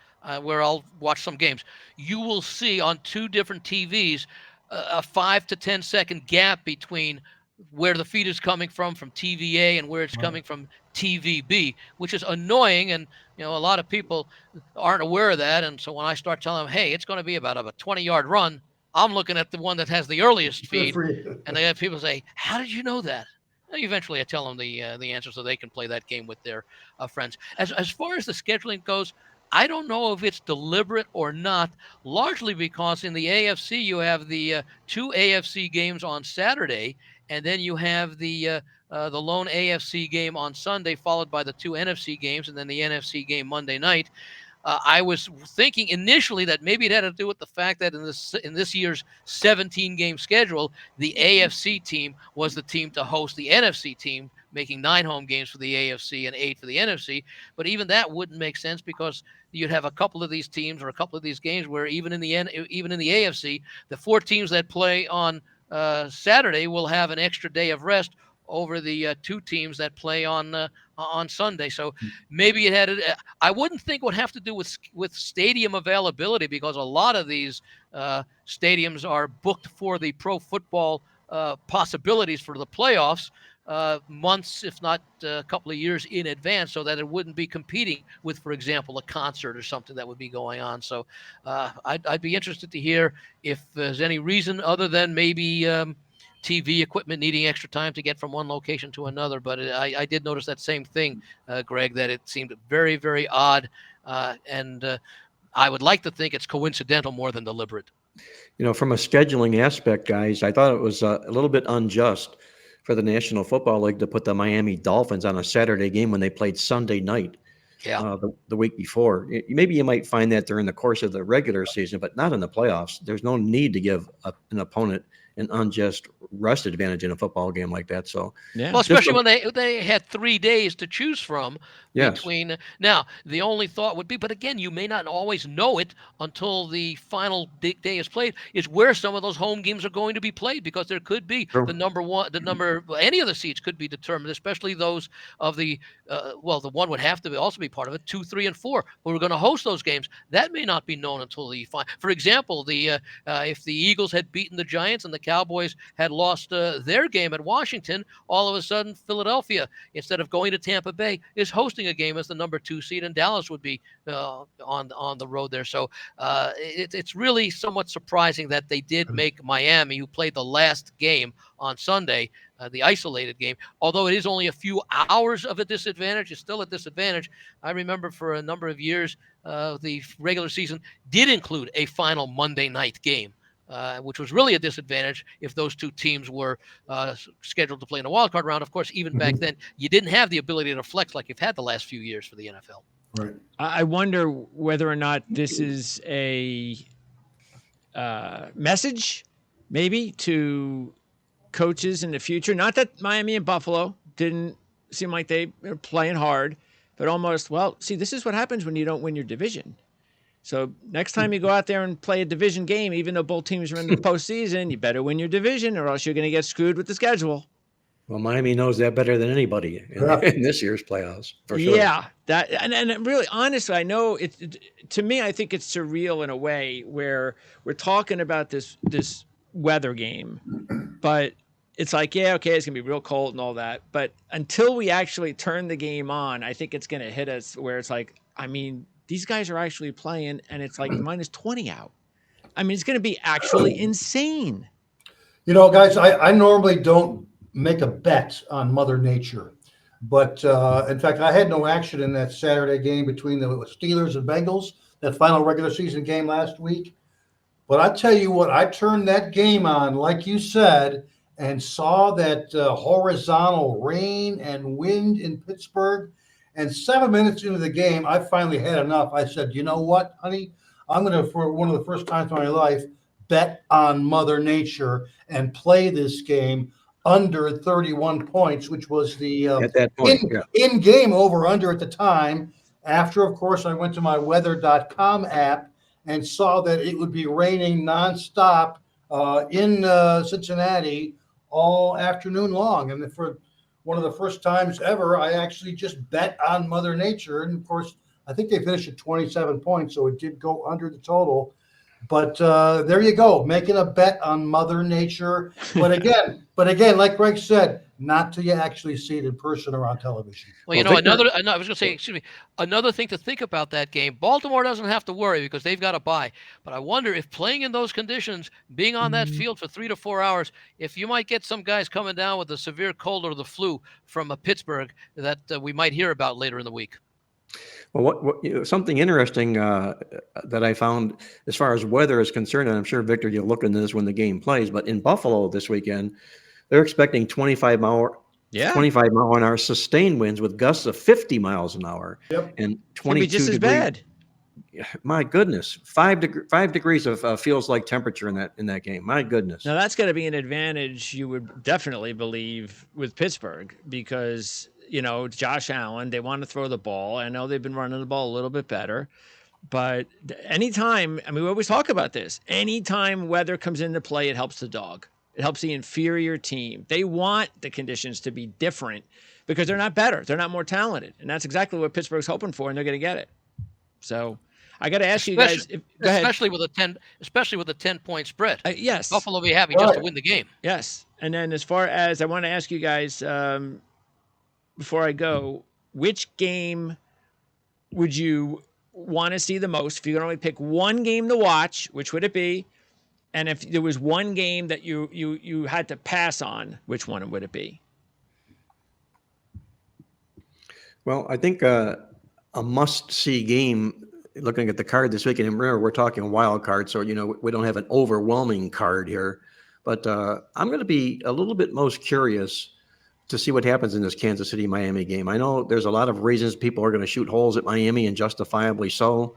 Speaker 5: where I'll watch some games, you will see on two different TVs a 5 to 10 second gap between where the feed is coming from TVA and where it's coming from TVB, which is annoying. And, a lot of people aren't aware of that. And so when I start telling them, hey, it's going to be about a 20-yard run, I'm looking at the one that has the earliest feed. And they have people say, how did you know that? And eventually I tell them the answer so they can play that game with their friends. As far as the scheduling goes, I don't know if it's deliberate or not, largely because in the AFC, you have the two AFC games on Saturday, and then you have the lone AFC game on Sunday, followed by the two NFC games, and then the NFC game Monday night. I was thinking initially that maybe it had to do with the fact that in this year's 17-game schedule, the AFC team was the team to host the NFC team, making 9 home games for the AFC and 8 for the NFC. But even that wouldn't make sense because you'd have a couple of these teams or a couple of these games where even in the AFC, the 4 teams that play on Saturday will have an extra day of rest over the 2 teams that play on on Sunday. So maybe it had. I wouldn't think it would have to do with stadium availability, because a lot of these stadiums are booked for the pro football possibilities for the playoffs months, if not a couple of years in advance, so that it wouldn't be competing with, for example, a concert or something that would be going on. So I'd be interested to hear if there's any reason other than maybe TV equipment needing extra time to get from one location to another. But I did notice that same thing, Greg, that it seemed very, very odd. And I would like to think it's coincidental more than deliberate.
Speaker 3: From a scheduling aspect, guys, I thought it was a little bit unjust for the National Football League to put the Miami Dolphins on a Saturday game when they played Sunday night the week before. Maybe you might find that during the course of the regular season, but not in the playoffs. There's no need to give an opponent an unjust rest advantage in a football game like that. So,
Speaker 5: well, especially when they had 3 days to choose from between. Now, the only thought would be, but again, you may not always know it until the final day is played, is where some of those home games are going to be played, because there could be any of the seats could be determined, especially those of the the one would have to also be part of it, 2, 3, and 4, who are going to host those games. That may not be known until the final. For example, if the Eagles had beaten the Giants and the Cowboys had lost their game at Washington, all of a sudden Philadelphia, instead of going to Tampa Bay, is hosting a game as the number 2 seed, and Dallas would be on the road there. So it's really somewhat surprising that they did make Miami, who played the last game on Sunday, the isolated game, although it is only a few hours of a disadvantage, it's still a disadvantage. I remember for a number of years, the regular season did include a final Monday night game, which was really a disadvantage if those two teams were scheduled to play in a wild card round. Of course, even back then, you didn't have the ability to flex like you've had the last few years for the NFL.
Speaker 4: Right.
Speaker 7: I wonder whether or not this is a message, maybe, to coaches in the future. Not that Miami and Buffalo didn't seem like they were playing hard, but almost, see, this is what happens when you don't win your division. So next time you go out there and play a division game, even though both teams are in the postseason, you better win your division, or else you're going to get screwed with the schedule.
Speaker 3: Well, Miami knows that better than anybody in this year's playoffs, for sure.
Speaker 7: Yeah, and really, honestly, I know to me, I think it's surreal in a way where we're talking about this weather game, but it's like, yeah, okay, it's gonna be real cold and all that, but until we actually turn the game on, I think it's gonna hit us where it's like, I mean, these guys are actually playing, and it's like minus 20 out. I mean, it's gonna be actually insane.
Speaker 4: Guys, I normally don't make a bet on Mother Nature, but in fact, I had no action in that Saturday game between the Steelers and Bengals, that final regular season game last week. But I tell you what, I turned that game on, like you said, and saw that horizontal rain and wind in Pittsburgh. And 7 minutes into the game, I finally had enough. I said, you know what, honey? I'm going to, for one of the first times in my life, bet on Mother Nature and play this game under 31 points, which was the
Speaker 3: at that point,
Speaker 4: in-game over-under at the time. After, of course, I went to my weather.com app and saw that it would be raining nonstop in Cincinnati all afternoon long. And for one of the first times ever, I actually just bet on Mother Nature. And of course, I think they finished at 27 points, so it did go under the total. But there you go, making a bet on Mother Nature. But again, like Greg said, not till you actually see it in person or on television.
Speaker 5: Well, I was going to say, another thing to think about that game, Baltimore doesn't have to worry because they've got a bye. But I wonder if playing in those conditions, being on that field for 3 to 4 hours, if you might get some guys coming down with a severe cold or the flu from Pittsburgh that we might hear about later in the week.
Speaker 3: Well, something interesting that I found as far as weather is concerned, and I'm sure, Victor, you'll look into this when the game plays, but in Buffalo this weekend, they're expecting 25 mile an hour sustained winds with gusts of 50 miles an hour.
Speaker 4: Yep.
Speaker 3: And 22
Speaker 7: It'll be just as bad.
Speaker 3: My goodness, 5 degrees of feels like temperature in that game. My goodness.
Speaker 7: Now that's got to be an advantage, you would definitely believe, with Pittsburgh, because Josh Allen, they want to throw the ball. I know they've been running the ball a little bit better, but anytime, we always talk about this, anytime weather comes into play, it helps the dog. It helps the inferior team. They want the conditions to be different because they're not better. They're not more talented. And that's exactly what Pittsburgh's hoping for, and they're going to get it. So I got to ask you guys. Go ahead.
Speaker 5: Especially with a 10-point spread.
Speaker 7: Yes.
Speaker 5: Buffalo will be happy just to win the game.
Speaker 7: Yes. And then as far as I want to ask you guys, before I go, which game would you want to see the most? If you could only pick one game to watch, which would it be? And if there was one game that you had to pass on, which one would it be?
Speaker 3: Well, I think a must-see game, looking at the card this weekend, and remember, we're talking wild card, so, we don't have an overwhelming card here. But I'm going to be a little bit most curious to see what happens in this Kansas City-Miami game. I know there's a lot of reasons people are going to shoot holes at Miami, and justifiably so.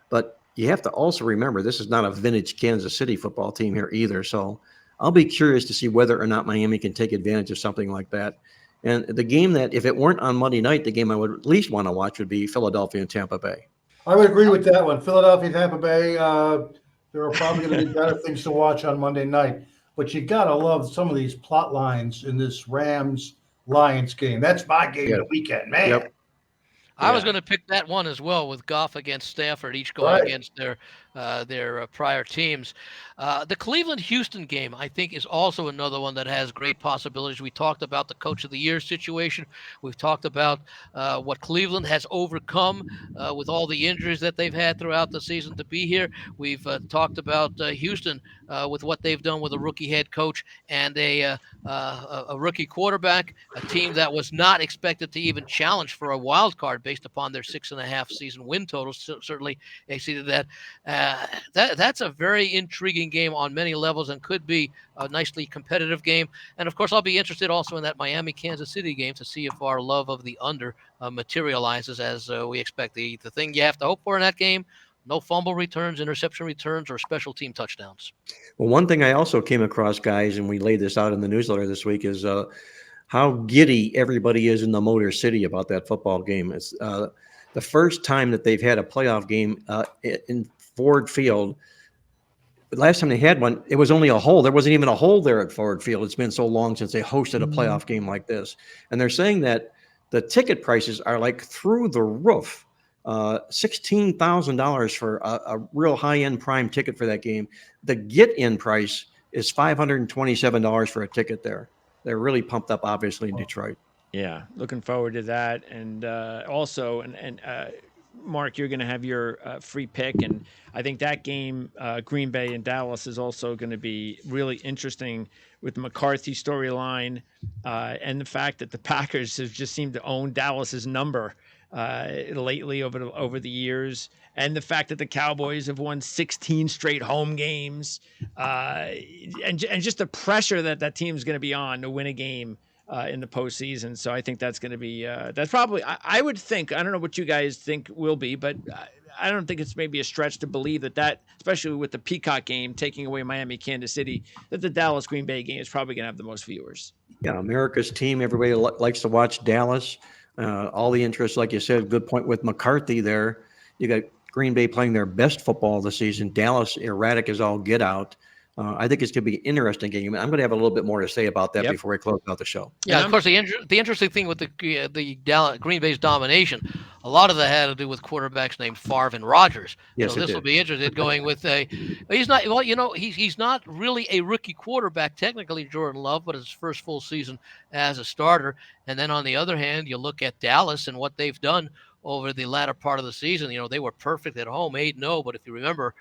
Speaker 3: But you have to also remember, this is not a vintage Kansas City football team here either. So I'll be curious to see whether or not Miami can take advantage of something like that. And the game that, if it weren't on Monday night, the game I would at least want to watch would be Philadelphia and Tampa Bay.
Speaker 4: I would agree with that one. Philadelphia, Tampa Bay, there are probably going to be better things to watch on Monday night. But you got to love some of these plot lines in this Rams-Lions game. That's my game of the weekend, man.
Speaker 3: Yep.
Speaker 5: I was going to pick that one as well, with Goff against Stafford, each going against their prior teams. The Cleveland-Houston game, I think, is also another one that has great possibilities. We talked about the Coach of the Year situation. We've talked about what Cleveland has overcome with all the injuries that they've had throughout the season to be here. We've talked about Houston with what they've done with a rookie head coach and a rookie quarterback, a team that was not expected to even challenge for a wild card based upon their 6.5 season win totals. Certainly exceeded that. That's a very intriguing game on many levels and could be a nicely competitive game. And of course, I'll be interested also in that Miami-Kansas City game to see if our love of the under materializes as we expect. The thing you have to hope for in that game: no fumble returns, interception returns, or special team touchdowns.
Speaker 3: Well, one thing I also came across, guys, and we laid this out in the newsletter this week, is how giddy everybody is in the Motor City about that football game. It's the first time that they've had a playoff game in Ford Field. The last time they had one, it was only a hole. There wasn't even a hole there at Ford Field. It's been so long since they hosted a playoff game like this. And they're saying that the ticket prices are like through the roof. $16,000 for a real high-end prime ticket for that game. The get-in price is $527 for a ticket there. They're really pumped up, obviously, in Detroit.
Speaker 7: Yeah, looking forward to that. And also, Mark, you're going to have your free pick, and I think that game, Green Bay and Dallas, is also going to be really interesting with the McCarthy storyline and the fact that the Packers have just seemed to own Dallas's number lately over the years, and the fact that the Cowboys have won 16 straight home games, and just the pressure that team's going to be on to win a game in the postseason. So I think that's going to be that's probably, I would think, I don't know what you guys think will be, but I don't think it's maybe a stretch to believe that especially with the Peacock game taking away Miami, Kansas City, that the Dallas Green Bay game is probably going to have the most viewers.
Speaker 3: Yeah, America's team. Everybody likes to watch Dallas. All the interest, like you said, good point with McCarthy there. You got Green Bay playing their best football this season. Dallas erratic as all get out. I think it's going to be an interesting game. I'm going to have a little bit more to say about that before we close out the show.
Speaker 5: Yeah, of course, the interesting thing with the Dallas, Green Bay's domination, a lot of that had to do with quarterbacks named Favre and Rodgers.
Speaker 3: Yes,
Speaker 5: so this will be interesting going with he's not really a rookie quarterback technically, Jordan Love, but it's his first full season as a starter. And then on the other hand, you look at Dallas and what they've done over the latter part of the season. They were perfect at home, 8-0, but if you remember,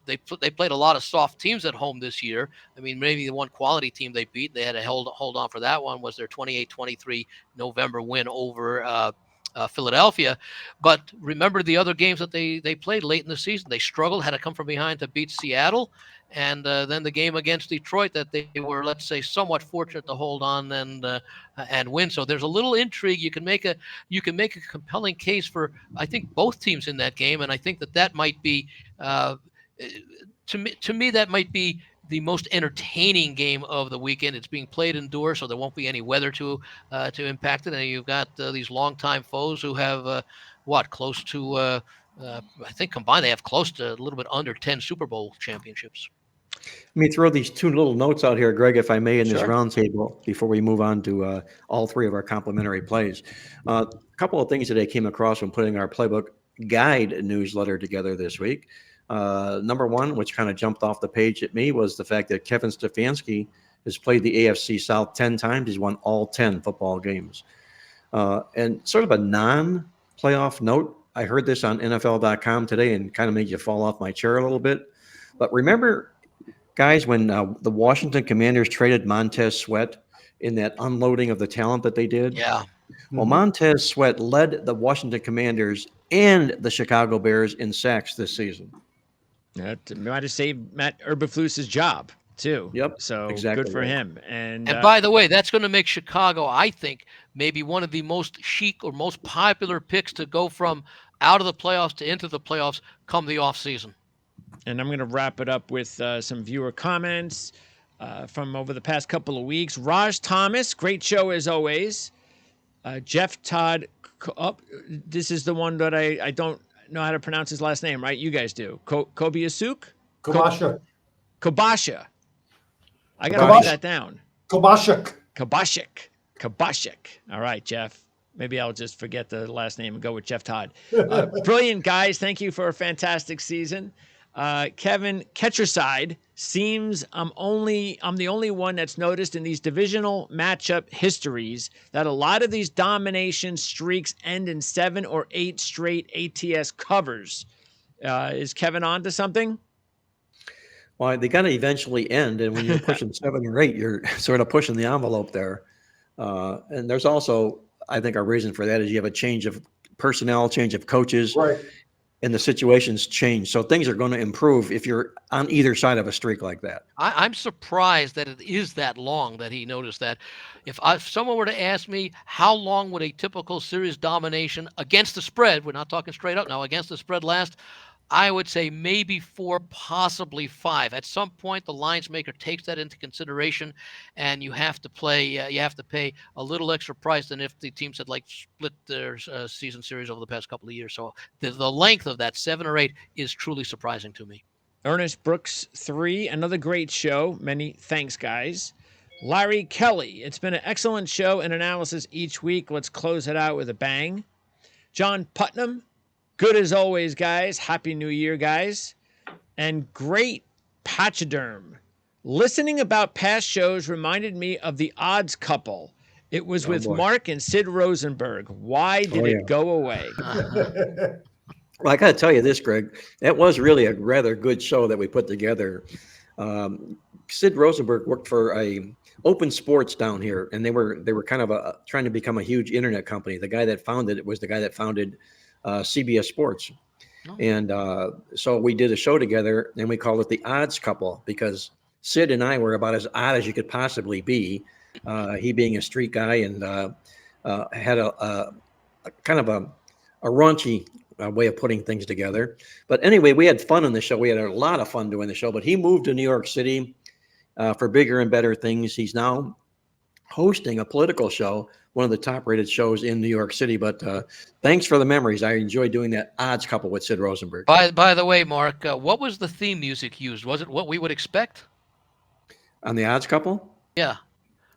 Speaker 5: they played a lot of soft teams at home this year. I mean, maybe the one quality team they beat, they had to hold on for that one, was their 28-23 November win over Philadelphia. But remember the other games that they played late in the season. They struggled, had to come from behind to beat Seattle. And then the game against Detroit that they were, let's say, somewhat fortunate to hold on and win. So there's a little intrigue. You can make a compelling case for, I think, both teams in that game. And I think that might be to me, that might be the most entertaining game of the weekend. It's being played indoors, so there won't be any weather to impact it. And you've got these longtime foes who have close to I think combined they have close to a little bit under 10 Super Bowl championships.
Speaker 3: Let me throw these two little notes out here, Greg, if I may, in this
Speaker 7: Sure.
Speaker 3: roundtable before we move on to all three of our complimentary plays. A couple of things that I came across when putting our playbook guide newsletter together this week. Number one, which kind of jumped off the page at me, was the fact that Kevin Stefanski has played the AFC South 10 times. He's won all 10 football games. And sort of a non-playoff note, I heard this on NFL.com today and kind of made you fall off my chair a little bit. But remember, guys, when the Washington Commanders traded Montez Sweat in that unloading of the talent that they did?
Speaker 5: Yeah.
Speaker 3: Well, Montez Sweat led the Washington Commanders and the Chicago Bears in sacks this season.
Speaker 7: That might have saved Matt Eberflus's job too.
Speaker 3: Yep,
Speaker 7: So
Speaker 3: exactly
Speaker 7: good for
Speaker 3: right.
Speaker 7: him. And
Speaker 5: by the way, that's going to make Chicago, I think, maybe one of the most chic or most popular picks to go from out of the playoffs to into the playoffs come the offseason.
Speaker 7: And I'm going to wrap it up with some viewer comments from over the past couple of weeks. Raj Thomas, great show as always. Jeff Todd, this is the one that I don't know how to pronounce his last name, right? You guys do. Kobayasu?
Speaker 4: Kobasha.
Speaker 7: Kobasha. I got to write that down.
Speaker 4: Kobashik.
Speaker 7: Kabashik. All right, Jeff. Maybe I'll just forget the last name and go with Jeff Todd. Brilliant, guys. Thank you for a fantastic season. Kevin Ketcherside, seems I'm the only one that's noticed in these divisional matchup histories that a lot of these domination streaks end in 7 or 8 straight ATS covers. Is Kevin on to something?
Speaker 3: Well, they got to eventually end, and when you're pushing 7 or 8, you're sort of pushing the envelope there. And there's also, I think, a reason for that is you have a change of personnel, change of coaches,
Speaker 4: Right.
Speaker 3: and the situations change. So things are going to improve if you're on either side of a streak like that.
Speaker 5: I'm surprised that it is that long that he noticed that. If someone were to ask me how long would a typical series domination against the spread, we're not talking straight up now, against the spread last, I would say maybe 4, possibly 5. At some point, the lines maker takes that into consideration, and you have to pay a little extra price than if the teams had split their season series over the past couple of years. So the length of that 7 or 8 is truly surprising to me.
Speaker 7: Ernest Brooks 3, another great show. Many thanks, guys. Larry Kelly, it's been an excellent show and analysis each week. Let's close it out with a bang. John Putnam, good as always, guys. Happy New Year, guys. And great Pachyderm. Listening about past shows reminded me of the Odds Couple. It was with
Speaker 3: boy.
Speaker 7: Mark and Sid Rosenberg. Why did it go away?
Speaker 3: Well, I got to tell you this, Greg. That was really a rather good show that we put together. Sid Rosenberg worked for a Open Sports down here, and they were kind of trying to become a huge internet company. The guy that founded it was the guy that founded CBS Sports.
Speaker 5: Oh.
Speaker 3: And so we did a show together, and we called it the Odds Couple because Sid and I were about as odd as you could possibly be. He being a street guy and had a kind of a raunchy way of putting things together. But anyway, we had fun on the show. We had a lot of fun doing the show. But he moved to New York City for bigger and better things. He's now hosting a political show, one of the top-rated shows in New York City. But thanks for the memories. I enjoyed doing that Odds Couple with Sid Rosenberg.
Speaker 5: By the way, Mark, what was the theme music used? Was it what we would expect
Speaker 3: on the Odds Couple?
Speaker 5: Yeah.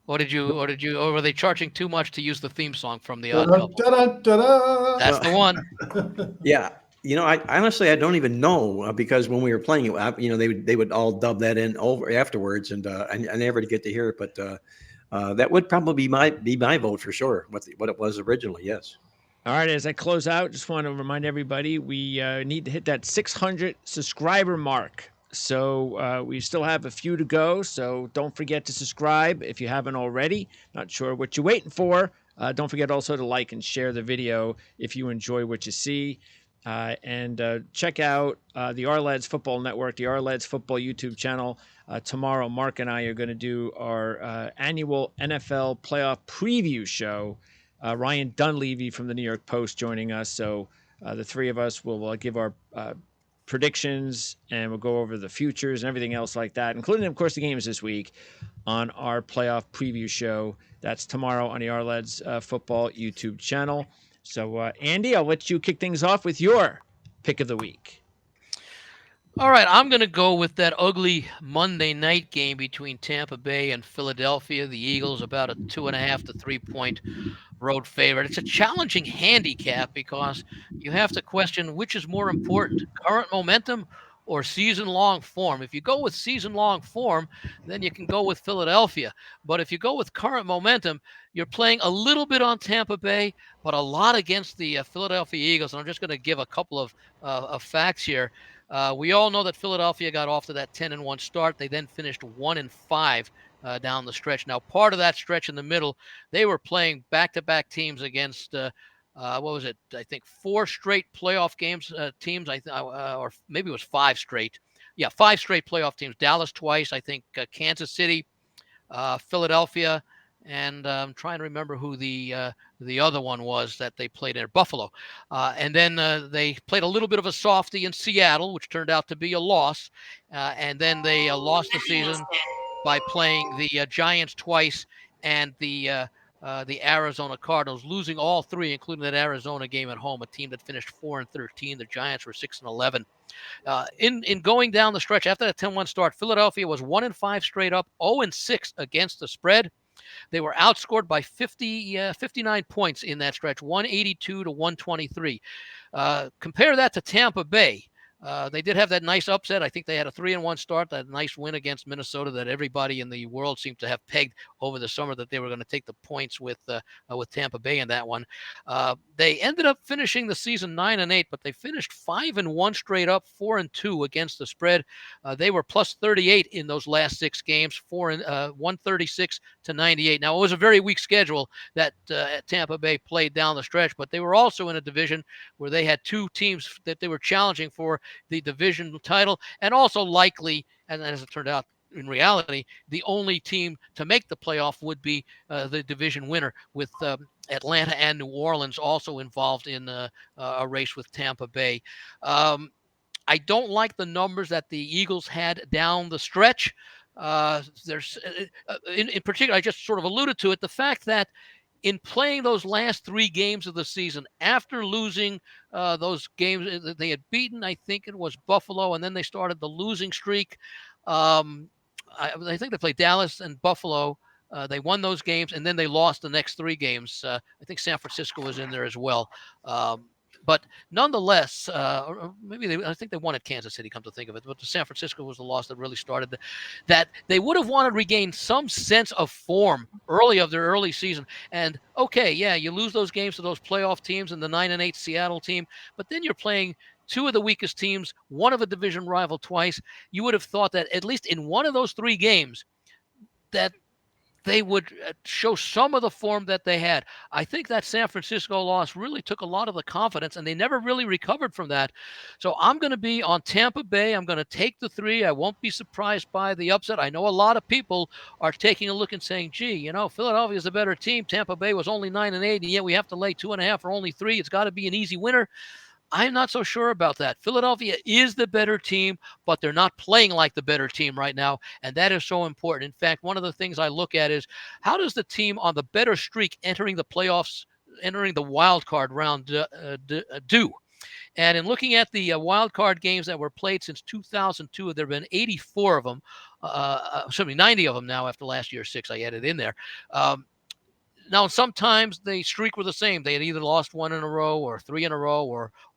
Speaker 5: Or were they charging too much to use the theme song from the Odd Couple? That's the one.
Speaker 3: Yeah. I honestly, I don't even know because when we were playing it, they would all dub that in over afterwards, and I never get to hear it. But that would probably be my vote for sure. What it was originally, yes.
Speaker 7: All right, as I close out, just want to remind everybody we need to hit that 600 subscriber mark. So we still have a few to go. So don't forget to subscribe if you haven't already. Not sure what you're waiting for. Don't forget also to like and share the video if you enjoy what you see. And check out the Our Football Network, the Our Football YouTube channel. Tomorrow, Mark and I are going to do our annual NFL playoff preview show. Ryan Dunleavy from the New York Post joining us. So the three of us will give our predictions, and we'll go over the futures and everything else like that, including, of course, the games this week on our playoff preview show. That's tomorrow on the Our Football YouTube channel. So, Andy, I'll let you kick things off with your pick of the week.
Speaker 5: All right, I'm going to go with that ugly Monday night game between Tampa Bay and Philadelphia. The Eagles about a 2.5 to 3 point road favorite. It's a challenging handicap because you have to question which is more important, current momentum or season long form. If you go with season long form, then you can go with Philadelphia. But if you go with current momentum, you're playing a little bit on Tampa Bay, but a lot against the Philadelphia Eagles. And I'm just going to give a couple of facts here. We all know that Philadelphia got off to that 10-1 start. They then finished 1-5 down the stretch. Now, part of that stretch in the middle, they were playing back-to-back teams against what was it? I think 4 straight playoff games teams. Or maybe it was 5 straight. Yeah, 5 straight playoff teams. Dallas twice. I think Kansas City, Philadelphia, and I'm trying to remember who the other one was that they played in Buffalo. And then they played a little bit of a softie in Seattle, which turned out to be a loss. And then they lost the season by playing the Giants twice and the Arizona Cardinals, losing all 3, including that Arizona game at home, a team that finished 4-13. The Giants were 6-11. In going down the stretch after that 10-1 start, Philadelphia was 1-5 straight up, 0-6 against the spread. They were outscored by 59 points in that stretch, 182 to 123. Compare that to Tampa Bay. They did have that nice upset. I think they had a 3-1 start, that nice win against Minnesota that everybody in the world seemed to have pegged over the summer that they were going to take the points with Tampa Bay in that one. They ended up finishing the season 9-8, but they finished 5-1 straight up, 4-2 against the spread. They were plus 38 in those last 6 games, 136 to 98. Now, it was a very weak schedule that Tampa Bay played down the stretch, but they were also in a division where they had 2 teams that they were challenging for the division title, and also likely, and as it turned out in reality, the only team to make the playoff would be the division winner, with Atlanta and New Orleans also involved in a race with Tampa Bay. I don't like the numbers that the Eagles had down the stretch. There's in particular, I just sort of alluded to it, the fact that in playing those last 3 games of the season, after losing those games that they had beaten, I think it was Buffalo, and then they started the losing streak. I think they played Dallas and Buffalo. They won those games, and then they lost the next 3 games. I think San Francisco was in there as well. But nonetheless, or maybe I think they won at Kansas City, come to think of it. But the San Francisco was the loss that really started that. They would have wanted to regain some sense of form early of their early season. And okay, yeah, you lose those games to those playoff teams and the 9-8 Seattle team, but then you're playing 2 of the weakest teams, one of a division rival twice. You would have thought that at least in one of those 3 games that they would show some of the form that they had. I think that San Francisco loss really took a lot of the confidence, and they never really recovered from that. So I'm going to be on Tampa Bay. I'm going to take the 3. I won't be surprised by the upset. I know a lot of people are taking a look and saying, gee, Philadelphia is a better team. Tampa Bay was only 9-8, and yet we have to lay 2.5 or only 3. It's got to be an easy winner. I'm not so sure about that. Philadelphia is the better team, but they're not playing like the better team right now, and that is so important. In fact, one of the things I look at is how does the team on the better streak entering the playoffs, entering the wild card round do? And in looking at the wild card games that were played since 2002, there have been 84 of them. 90 of them now after last year's 6 I added in there. Now, sometimes the streak were the same. They had either lost 1 in a row or 3 in a row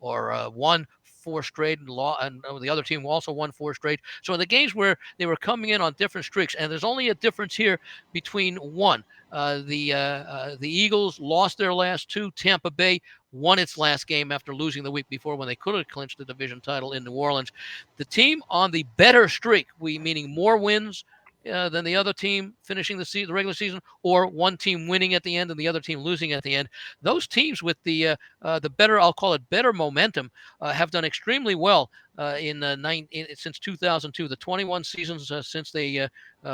Speaker 5: or won 4 straight and the other team also won 4 straight. So in the games where they were coming in on different streaks, and there's only a difference here between one. The Eagles lost their last 2. Tampa Bay won its last game after losing the week before when they could have clinched the division title in New Orleans. The team on the better streak, meaning more wins than the other team finishing the regular season, or one team winning at the end and the other team losing at the end. Those teams with the better, I'll call it better momentum, have done extremely well since 2002, the 21 seasons since they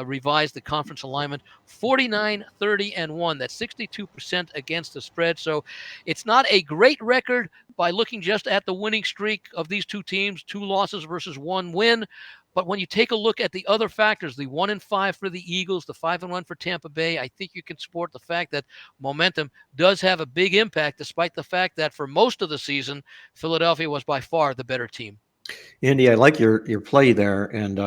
Speaker 5: revised the conference alignment. 49, 30, and 1. That's 62% against the spread. So it's not a great record by looking just at the winning streak of these 2 teams, 2 losses versus 1 win. But when you take a look at the other factors, the 1-5 for the Eagles, the 5-1 for Tampa Bay, I think you can support the fact that momentum does have a big impact, despite the fact that for most of the season, Philadelphia was by far the better team.
Speaker 3: Andy, I like your play there, and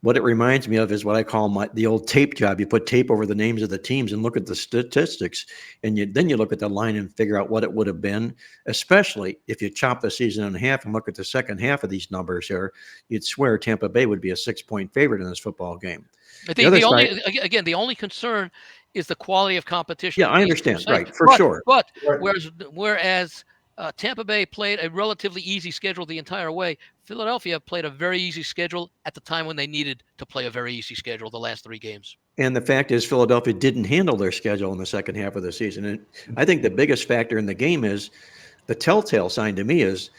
Speaker 3: what it reminds me of is what I call the old tape job. You put tape over the names of the teams and look at the statistics, and then you look at the line and figure out what it would have been. Especially if you chop the season in half and look at the second half of these numbers here, you'd swear Tampa Bay would be a 6-point favorite in this football game.
Speaker 5: I
Speaker 3: The
Speaker 5: think
Speaker 3: other
Speaker 5: the only,
Speaker 3: side,
Speaker 5: again, the only concern is the quality of competition
Speaker 3: yeah,
Speaker 5: on
Speaker 3: I
Speaker 5: these two
Speaker 3: understand,
Speaker 5: sides.
Speaker 3: right, for sure.
Speaker 5: But
Speaker 4: Right.
Speaker 5: whereas Tampa Bay played a relatively easy schedule the entire way, Philadelphia played a very easy schedule at the time when they needed to play a very easy schedule the last 3 games.
Speaker 3: And the fact is, Philadelphia didn't handle their schedule in the second half of the season. And I think the biggest factor in the game is the telltale sign to me is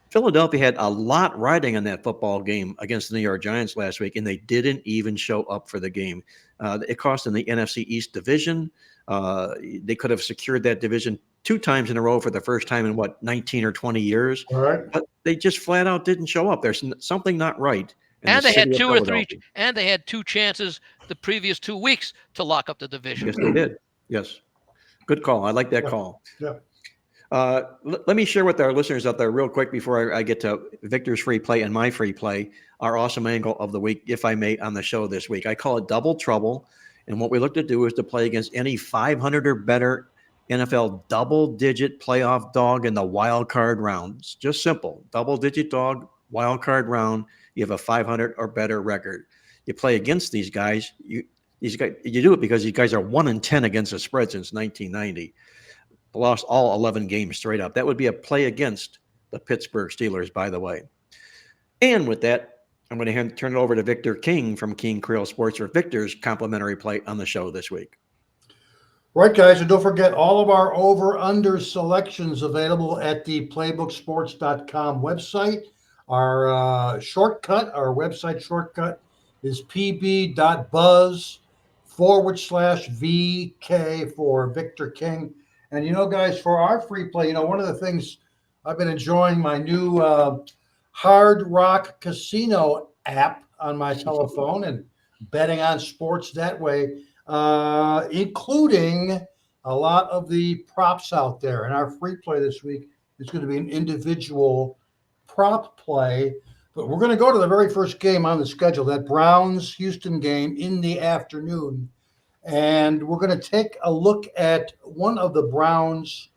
Speaker 3: Philadelphia had a lot riding on that football game against the New York Giants last week, and they didn't even show up for the game. It cost them the NFC East division. They could have secured that division 2 times in a row for the first time in 19 or 20 years.
Speaker 4: All right.
Speaker 3: But they just flat out didn't show up. There's something not right. In
Speaker 5: And
Speaker 3: the
Speaker 5: they had
Speaker 3: city of
Speaker 5: 2 or 3,
Speaker 3: Philadelphia.
Speaker 5: and they had 2 chances the previous 2 weeks to lock up the division.
Speaker 3: Yes, they did. Yes. Good call. I like that
Speaker 4: Yeah.
Speaker 3: call.
Speaker 4: Yeah.
Speaker 3: Let me share with our listeners out there real quick before I get to Victor's free play and my free play, our awesome angle of the week, if I may, on the show this week. I call it Double Trouble. And what we look to do is to play against any 500 or better NFL double-digit playoff dog in the wild card round. It's just simple. Double-digit dog, wild card round. You have a 500 or better record. You play against these guys. You do it because these guys are 1-10 against the spread since 1990. Lost all 11 games straight up. That would be a play against the Pittsburgh Steelers, by the way. And with that, I'm going to turn it over to Victor King from King Creole Sports for Victor's complimentary play on the show this week.
Speaker 4: Right, guys, and don't forget all of our over-under selections available at the playbooksports.com website. Our website shortcut is pb.buzz/VK for Victor King. And, guys, for our free play, one of the things I've been enjoying my new Hard Rock Casino app on my telephone and betting on sports that way, including a lot of the props out there. And our free play this week is going to be an individual prop play. But we're going to go to the very first game on the schedule, that Browns-Houston game in the afternoon. And we're going to take a look at one of the Browns'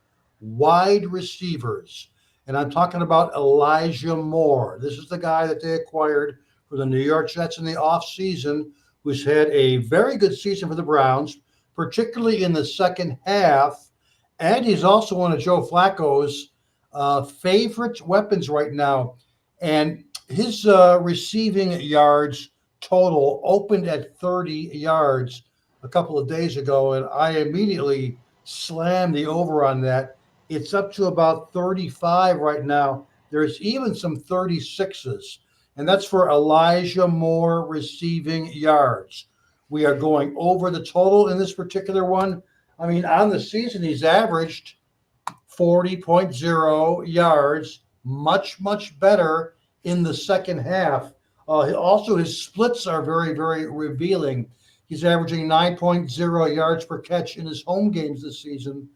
Speaker 4: wide receivers. And I'm talking about Elijah Moore. This is the guy that they acquired for the New York Jets in the offseason, who's had a very good season for the Browns, particularly in the second half. And he's also one of Joe Flacco's favorite weapons right now. And his receiving yards total opened at 30 yards a couple of days ago, and I immediately slammed the over on that. It's up to about 35 right now. There's even some 36s, and that's for Elijah Moore receiving yards. We are going over the total in this particular one. I mean, on the season, he's averaged 40.0 yards, much, much better in the second half. Also, his splits are very, very revealing. He's averaging 9.0 yards per catch in his home games this season,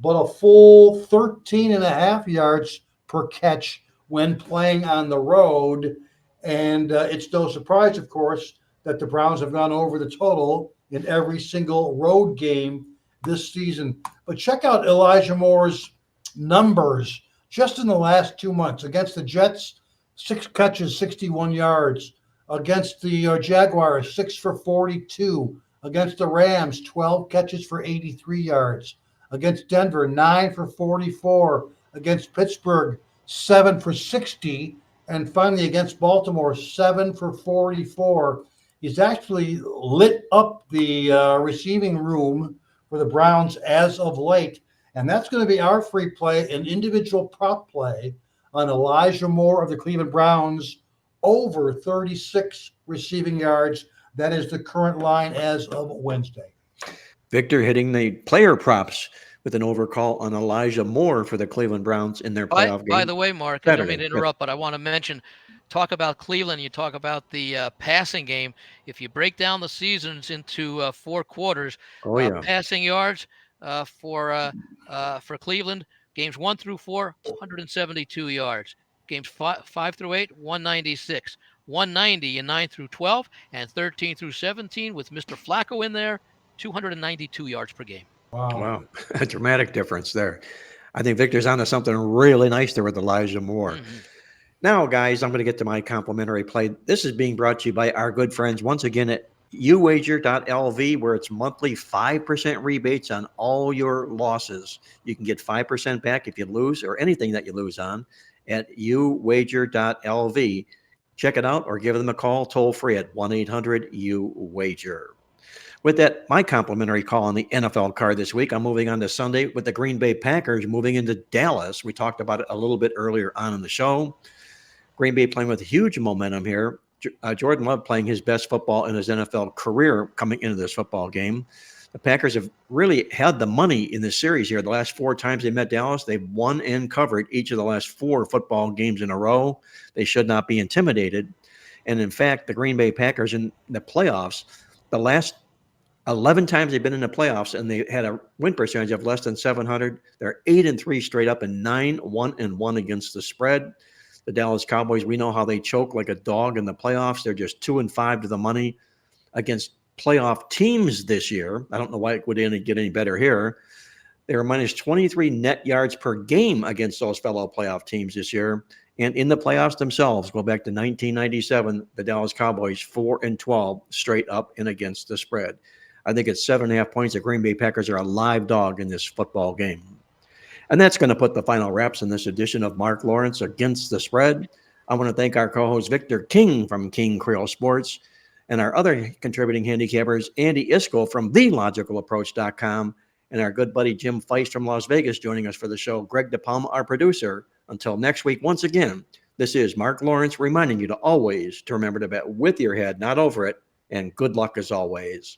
Speaker 4: but a full 13.5 yards per catch when playing on the road. And it's no surprise, of course, that the Browns have gone over the total in every single road game this season. But check out Elijah Moore's numbers just in the last 2 months. Against the Jets, 6 catches, 61 yards. Against the Jaguars, 6 for 42. Against the Rams, 12 catches for 83 yards. Against Denver, 9 for 44. Against Pittsburgh, 7 for 60. And finally, against Baltimore, 7 for 44. He's actually lit up the receiving room for the Browns as of late. And that's going to be our free play, an individual prop play on Elijah Moore of the Cleveland Browns, over 36 receiving yards. That is the current line as of Wednesday.
Speaker 3: Victor hitting the player props with an overcall on Elijah Moore for the Cleveland Browns in their playoff game.
Speaker 5: By the way, Mark, I don't mean to interrupt, but I want to mention, talk about Cleveland, you talk about the passing game. If you break down the seasons into 4 quarters, passing yards for Cleveland, games 1 through 4, 172 yards. Games 5 through 8, 196. 190 in 9 through 12, and 13 through 17 with Mr. Flacco in there, 292 yards per game.
Speaker 3: Wow. A dramatic difference there. I think Victor's onto something really nice there with Elijah Moore.
Speaker 5: Mm-hmm.
Speaker 3: Now, guys, I'm going to get to my complimentary play. This is being brought to you by our good friends, once again, at uwager.lv, where it's monthly 5% rebates on all your losses. You can get 5% back if you lose or anything that you lose on at uwager.lv. Check it out or give them a call toll free at 1-800-UWAGER. With that, my complimentary call on the NFL card this week, I'm moving on to Sunday with the Green Bay Packers moving into Dallas. We talked about it a little bit earlier on in the show. Green Bay playing with huge momentum here. Jordan Love playing his best football in his NFL career coming into this football game. The Packers have really had the money in this series here. The last 4 times they met Dallas, they've won and covered each of the last 4 football games in a row. They should not be intimidated. And in fact, the Green Bay Packers in the playoffs, the last 11 times they've been in the playoffs, and they had a win percentage of less than 700. They're 8-3 straight up and 9-1-1 against the spread. The Dallas Cowboys, we know how they choke like a dog in the playoffs. They're just 2-5 to the money against playoff teams this year. I don't know why it would get any better here. They were minus 23 net yards per game against those fellow playoff teams this year. And in the playoffs themselves, go back to 1997, the Dallas Cowboys 4-12 straight up and against the spread. I think it's 7.5 points. The Green Bay Packers are a live dog in this football game. And that's going to put the final wraps in this edition of Marc Lawrence Against the Spread. I want to thank our co-host Victor King from King Creole Sports and our other contributing handicappers, Andy Iskoe from TheLogicalApproach.com, and our good buddy Jim Feist from Las Vegas joining us for the show, Greg DePalma, our producer. Until next week, once again, this is Marc Lawrence reminding you to always to remember to bet with your head, not over it, and good luck as always.